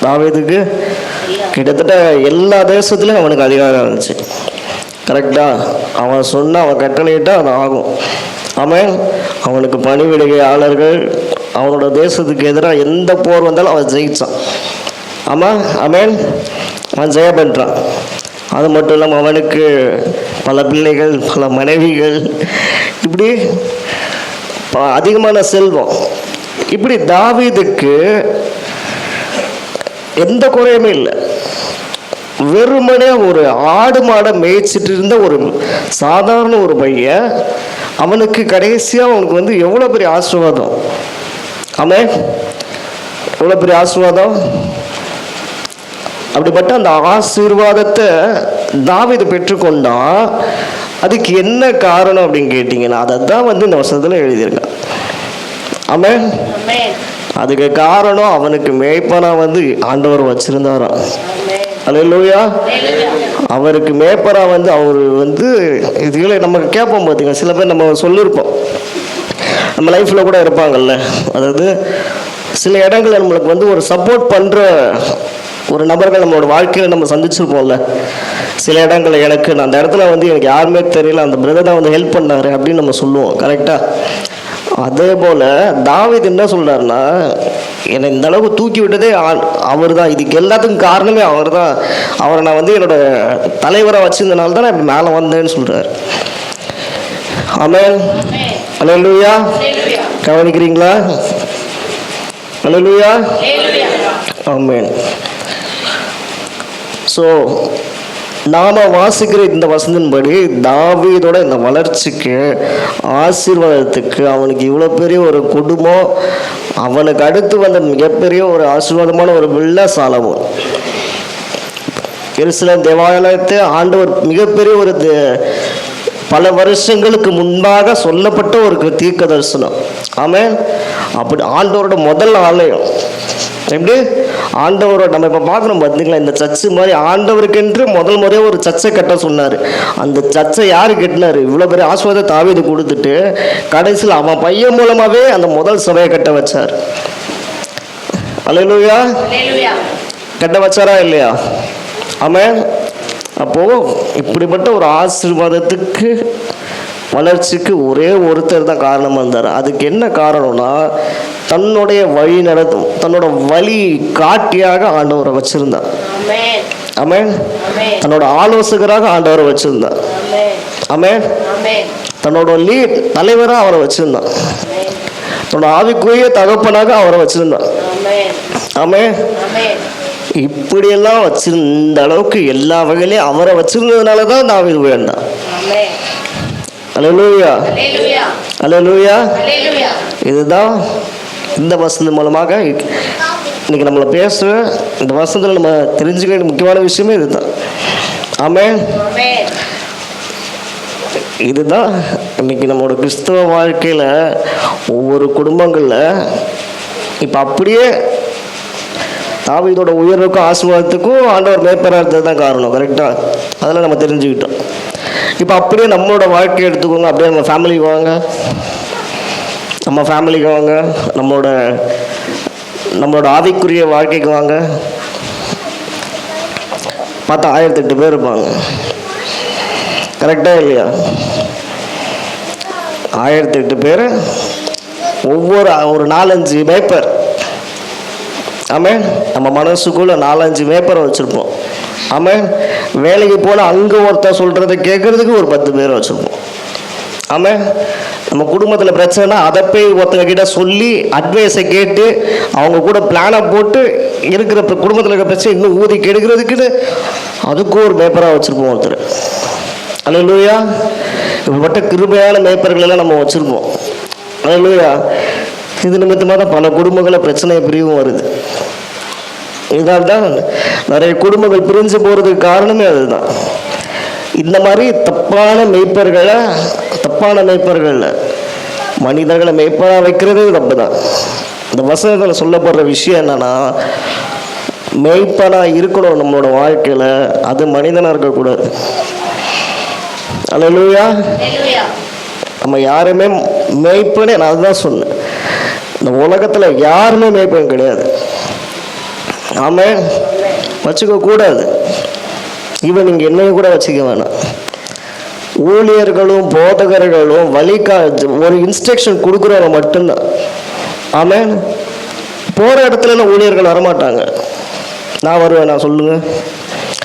தாவீதுக்கு கிட்டத்தட்ட எல்லா தேசத்துலையும் அவனுக்கு அதிகாரம் இருந்துச்சு. கரெக்டா? அவன் சொன்ன, அவன் கட்டளையிட்டா அது ஆகும். அவன் அவனுக்கு பணிவிடையாளர்கள், அவனோட தேசத்துக்கு எதிராக எந்த போர் வந்தாலும் அவன் ஜெயிச்சான். ஆமாம், அவன் ஜெயம் பெற்றான். அது மட்டும் இல்லாமல் அவனுக்கு பல பிள்ளைகள், பல மனைவிகள், இப்படி அதிகமான செல்வம். இப்படி தாவீதுக்கு எந்த குறையுமே இல்லை. வெறுமனே ஒரு ஆடு மாடை மேய்ச்சிட்டு இருந்த ஒரு சாதாரண ஒரு பையன், அவனுக்கு கடைசியாக அவனுக்கு வந்து எவ்வளோ பெரிய ஆசீர்வாதம். ஆமாம், எவ்வளோ பெரிய ஆசீர்வாதம். அப்படிப்பட்ட அந்த ஆசீர்வாதத்தை தாவீது பெற்றுக்கொண்டான். அதுக்கு என்ன காரணம் அப்படின்னு கேட்டிங்கன்னா, அதை தான் வந்து இந்த வசனத்தில் எழுதியிருக்கான். ஆமாம், அதுக்கு காரணம் அவனுக்கு மேய்ப்பனா வந்து ஆண்டவர் வச்சிருந்தாராம். அல்லேலூயா. அவருக்கு மேய்ப்பனா வந்து அவர் வந்து இதுகளை நம்ம கேட்போம் பார்த்தீங்க. சில பேர் நம்ம சொல்லியிருப்போம், நம்ம லைஃப்பில் கூட இருப்பாங்கல்ல. அதாவது சில இடங்களில் நம்மளுக்கு வந்து ஒரு சப்போர்ட் பண்ணுற ஒரு நபர்கள் நம்மளோட வாழ்க்கையில் நம்ம சந்திச்சிருப்போம்ல. சில இடங்களில் எனக்கு அந்த இடத்துல வந்து எனக்கு யாருமே தெரியல, அந்த பிரதர் தான் வந்து ஹெல்ப் பண்ணாரு அப்படின்னு நம்ம சொல்லுவோம். கரெக்டாக? அதே போல் தாவீது என்ன சொல்கிறாருன்னா, என்னை இந்த அளவுக்கு தூக்கி விட்டதே அவர் தான். இதுக்கு எல்லாத்துக்கும் காரணமே அவர் தான். அவரை நான் வந்து என்னோட தலைவராக வச்சிருந்தனால தான் நான் இப்படி மேலே வந்தேன்னு சொல்கிறார். ஆமென். அல்லேலூயா. கவனிக்கிறீங்களா? அல்லேலூயா. ஆமென். ஸோ நாம் வாசிக்கிற இந்த வசனத்தின்படி தாவீதோட இந்த வளர்ச்சிக்கு, ஆசீர்வாதத்துக்கு, அவனுக்கு இவ்வளோ பெரிய ஒரு குடும்பம், அவனுக்கு அடுத்து வந்த மிகப்பெரிய ஒரு ஆசீர்வாதமான ஒரு பிள்ளை சாலமோன். எருசலேம் தேவாலயத்தை ஆண்டவர் மிகப்பெரிய ஒரு பல வருஷங்களுக்கு முன்பாக சொல்லப்பட்ட ஒரு தீர்க்க தரிசனம். ஆமென். அப்படி ஆண்டவரோட முதல் ஆலயம் எப்படி ஆண்டவரோட நம்ம இப்போ பார்க்குறோம் பார்த்தீங்களா, இந்த சர்ச்சு மாதிரி ஆண்டவருக்கென்று முதல் முறையாக ஒரு சர்ச்சை கட்ட சொன்னார். அந்த சர்ச்சை யார் கட்டினார்? இவ்வளோ பெரிய ஆசீர்வாதத்தை தாவீது கொடுத்துட்டு கடைசியில் அவன் பையன் மூலமாகவே அந்த முதல் சபையை கட்ட வச்சார். அல்லேலூயா. கட்ட வச்சாரா இல்லையா? ஆமென். அப்போது இப்படிப்பட்ட ஒரு ஆசீர்வாதத்துக்கு, வளர்ச்சிக்கு ஒரே ஒருத்தர் தான் காரணமாக இருந்தார். அதுக்கு என்ன காரணம்னா, தன்னுடைய வழி நடத்தும், தன்னோட வழி காட்டியாக ஆண்டவரை வச்சிருந்தார். ஆமென். தன்னோட ஆலோசகராக ஆண்டவரை வச்சிருந்தார். ஆமென். தன்னோட லீட் தலைவராக அவரை வச்சிருந்தான். தன்னோட ஆவிக்குரிய தகப்பனாக அவரை வச்சிருந்தான். ஆமென். இப்படியெல்லாம் வச்சிருந்த அளவுக்கு எல்லா வகையிலையும் அவரை வச்சிருந்ததுனால தான் தாவீது உயர்ந்தான். அல்லேலூயா. அல்லேலூயா. இதுதான் இந்த வசனம் மூலமாக இன்னைக்கு நம்மளை பேசுகிற இந்த வசனத்தில் நம்ம தெரிஞ்சுக்க வேண்டிய முக்கியமான விஷயமே இதுதான். ஆமென். இதுதான் இன்னைக்கு நம்மளோட கிறிஸ்தவ வாழ்க்கையில் ஒவ்வொரு குடும்பங்களில் இப்போ அப்படியே தாவீதோட உயர்வுக்கும் ஆசீர்வாதத்துக்கும் ஆண்டவர் மேய்ப்பராக இருந்தது தான் காரணம். கரெக்டாக? அதெல்லாம் நம்ம தெரிஞ்சுக்கிட்டோம். இப்போ அப்படியே நம்மளோட வாழ்க்கையை எடுத்துக்கோங்க. அப்படியே நம்ம ஃபேமிலிக்கு வாங்க, நம்ம ஃபேமிலிக்கு வாங்க, நம்மளோட ஆவிக்குரிய வாழ்க்கைக்கு வாங்க. பார்த்தா 1008 பேர் இருப்பாங்க. கரெக்டாக இல்லையா? 1008 பேர், ஒவ்வொரு ஒரு 4-5 மேய்ப்பர். ஆமென். நம்ம மனசுக்குள்ள 4-5 மேய்ப்பரை வச்சுருப்போம். ஆமென். வேலைக்கு போனால் அங்கே ஒருத்தர் சொல்கிறத கேட்குறதுக்கு ஒரு 10 பேர் வச்சுருப்போம். ஆமென். நம்ம குடும்பத்தில் பிரச்சனைனா அதை போய் ஒருத்தங்க கிட்ட சொல்லி அட்வைஸை கேட்டு அவங்க கூட பிளானை போட்டு இருக்கிற குடும்பத்தில் இருக்கிற பிரச்சனை இன்னும் ஊதி கெடுக்கிறதுக்குன்னு அதுக்கும் ஒரு மேய்ப்பராக வச்சுருப்போம் ஒருத்தர். அல்லேலூயா. இப்படிப்பட்ட கிருபையான மேய்ப்பர்கள் எல்லாம் நம்ம வச்சுருப்போம். அல்லேலூயா. இது நிமித்தமாக தான் பல குடும்பங்களில் பிரச்சனை பிரிவும் வருது. இதனால தான் நிறைய குடும்பங்கள் பிரிஞ்சு போகிறதுக்கு காரணமே அதுதான். இந்த மாதிரி தப்பான மேய்ப்பர்களை மனிதர்களை மேய்ப்பராக வைக்கிறதே தப்பு தான். இந்த வசனத்தில் சொல்லப்படுற விஷயம் என்னன்னா, மேய்ப்பனாக இருக்கணும் நம்மளோட வாழ்க்கையில், அது மனிதனாக இருக்கக்கூடாது. அல்லேலூயா. நம்ம யாருமே மேய்ப்பனே, நான் அதுதான் சொன்னேன், இந்த உலகத்தில் யாருமே மேய்ப்பன் கிடையாது. ஆமென். வச்சுக்க கூடாது. இவன் நீங்கள் என்னையும் கூட வச்சுக்க வேணாம். ஊழியர்களும் போதகர்களும் ஒரு இன்ஸ்ட்ரக்ஷன் கொடுக்குறவங்க மட்டும்தான். ஆமென். போகிற இடத்துல ஊழியர்கள் வரமாட்டாங்க. நான் வருவேன், நான் சொல்லுங்கள்.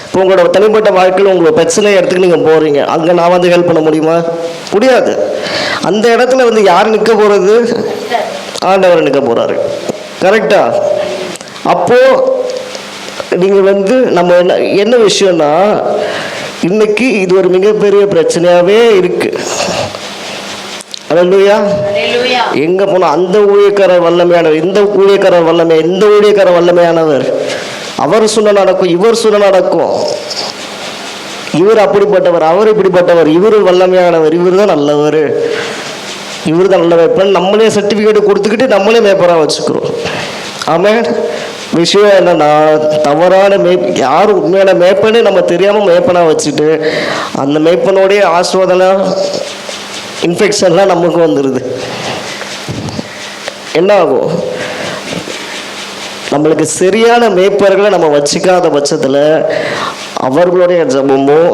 இப்போ உங்களோட தனிப்பட்ட வாழ்க்கையில் உங்களோட பிரச்சனை இடத்துக்கு நீங்கள் போகிறீங்க, அங்கே நான் வந்து ஹெல்ப் பண்ண முடியுமா? முடியாது. அந்த இடத்துல வந்து யார் நிற்க போகிறது? ஆண்டவர் நிற்க போகிறாரு. கரெக்டா? அப்போது நீங்கள் வந்து நம்ம என்ன விஷயம்னா, இன்னைக்கு இது ஒரு மிகப்பெரிய பிரச்சனையாகவே இருக்கு. அல்லேலூயா. எங்கே போனால் அந்த ஊழியக்காரர் வல்லமையானவர், இந்த ஊழியக்காரர் வல்லமை, இந்த ஊழியக்காரர் வல்லமையானவர், அவர் சொன்ன நடக்கும், இவர் சொன்ன நடக்கும், இவர் அப்படிப்பட்டவர், அவர் இப்படிப்பட்டவர், இவர் வல்லமையானவர், இவர் தான் நல்லவர், இவர் தான் நல்ல மேய்ப்பன், நம்மளே சர்டிஃபிகேட் கொடுத்துக்கிட்டு நம்மளே மேய்ப்பராக வச்சுக்கிறோம். ஆமென். விஷயம் என்னன்னா, தவறான யார் உண்மையான மேய்ப்பனே நம்ம தெரியாமல் மேய்ப்பனாக வச்சுட்டு அந்த மேய்ப்பனுடைய ஆஸ்வாதனை இன்ஃபெக்ஷன்லாம் நமக்கு வந்துடுது. என்ன ஆகும்? நம்மளுக்கு சரியான மேய்ப்பர்களை நம்ம வச்சுக்காத பட்சத்தில் அவர்களுடைய ஜபமும்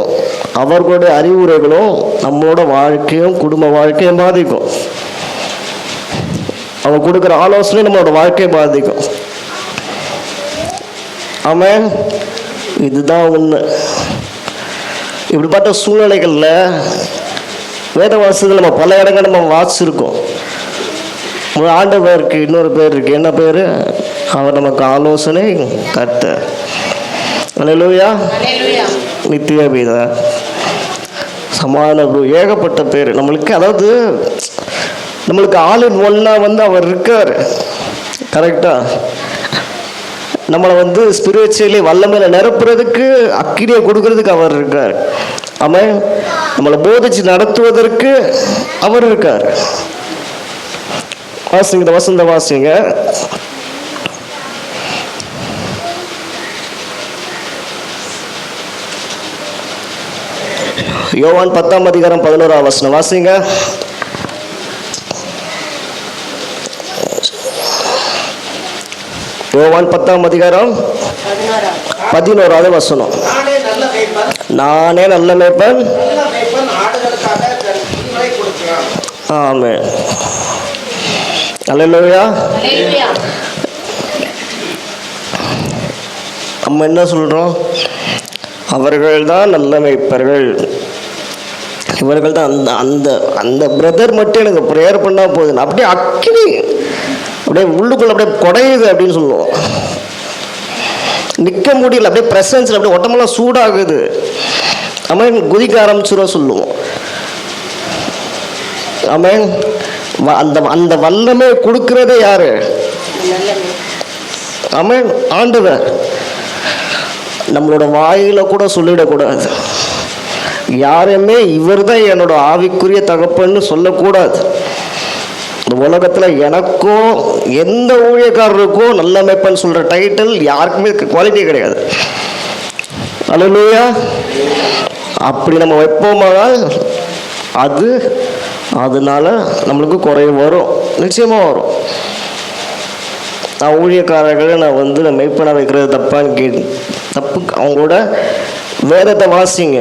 அவர்களுடைய அறிவுரைகளும் நம்மளோட வாழ்க்கையும் குடும்ப வாழ்க்கையும் பாதிக்கும். அவங்க கொடுக்குற ஆலோசனை நம்மளோட வாழ்க்கையை பாதிக்கும். ஆமென். இதுதான் உண்மை. இப்படிப்பட்ட சூழ்நிலைகளில் வேத வாசத்தில் நம்ம பல இடங்கள் நம்ம வாசிச்சிருக்கோம். ஆண்டவருக்கு இன்னொரு பேர் இருக்கு. என்ன பேர்? அவர் நமக்கு ஆலோசனை கர்த்தர். அல்லேலூயா. நித்திய பிதா, சமாதான பிரபு, ஏகப்பட்ட பேர் நம்மளுக்கு. அதாவது நம்மளுக்கு ஆல் இன் ஒன்னா வந்து அவர் இருக்கார். கரெக்டா? நம்மளை வந்து ஸ்பிரிச்சுவலி வல்லமையில நிரப்புறதுக்கு, அக்கினியை கொடுக்கறதுக்கு அவர் இருக்கார். ஆமென். நம்மளை போதிச்சு நடத்துவதற்கு அவர் இருக்கார். வாசிங்க, இந்த வசந்த வாசிங்க. யோவான் 10ஆம் அதிகாரம் 11ஆம் வசனம் வாசிங்க. யோவான் 10ஆம் அதிகாரம் 11ஆவது வசனம். நானே நல்ல மேய்ப்பன். ஆமென். அல்லேலூயா. நம்ம என்ன சொல்றோம்? அவர்கள் தான் நல்ல மேய்ப்பர்கள், இவர்கள் தான். அந்த அந்த அந்த பிரதர் மட்டும் எனக்கு ப்ரேயர் பண்ணா போதும், அப்படியே அக்கினி அப்படியே உள்ளுக்குள்ள அப்படியே குடையுது அப்படின்னு சொல்லுவோம். நிற்க முடியல, அப்படியே பிரசன்ஸில் அப்படியே உடம்பெல்லாம் சூடாகுது. ஆமென். குதிக்க ஆரம்பிச்சுருவோம் சொல்லுவோம். ஆமென். அந்த அந்த வல்லமை கொடுக்கிறதே யாரு? ஆமென். ஆண்டவர். நம்மளோட வாயில கூட சொல்லிடக்கூடாது. யாருமே இவர் தான் என்னோட ஆவிக்குரிய தகப்பன்னு சொல்லக்கூடாது. இந்த உலகத்தில் எனக்கும் எந்த ஊழியக்காரருக்கும் நல்ல மேய்ப்பன் சொல்கிற டைட்டில் யாருக்குமே குவாலிட்டியே கிடையாது. அல்லேலூயா. அப்படி நம்ம வைப்போமானால் அதனால நம்மளுக்கு குறைவு வரும், நிச்சயமாக வரும். நான் ஊழியக்காரர்களை நான் வந்து மேய்ப்பனாக வைக்கிறது தப்பான்னு தப்பு. அவங்களோட வேதத்தை வாசிங்க.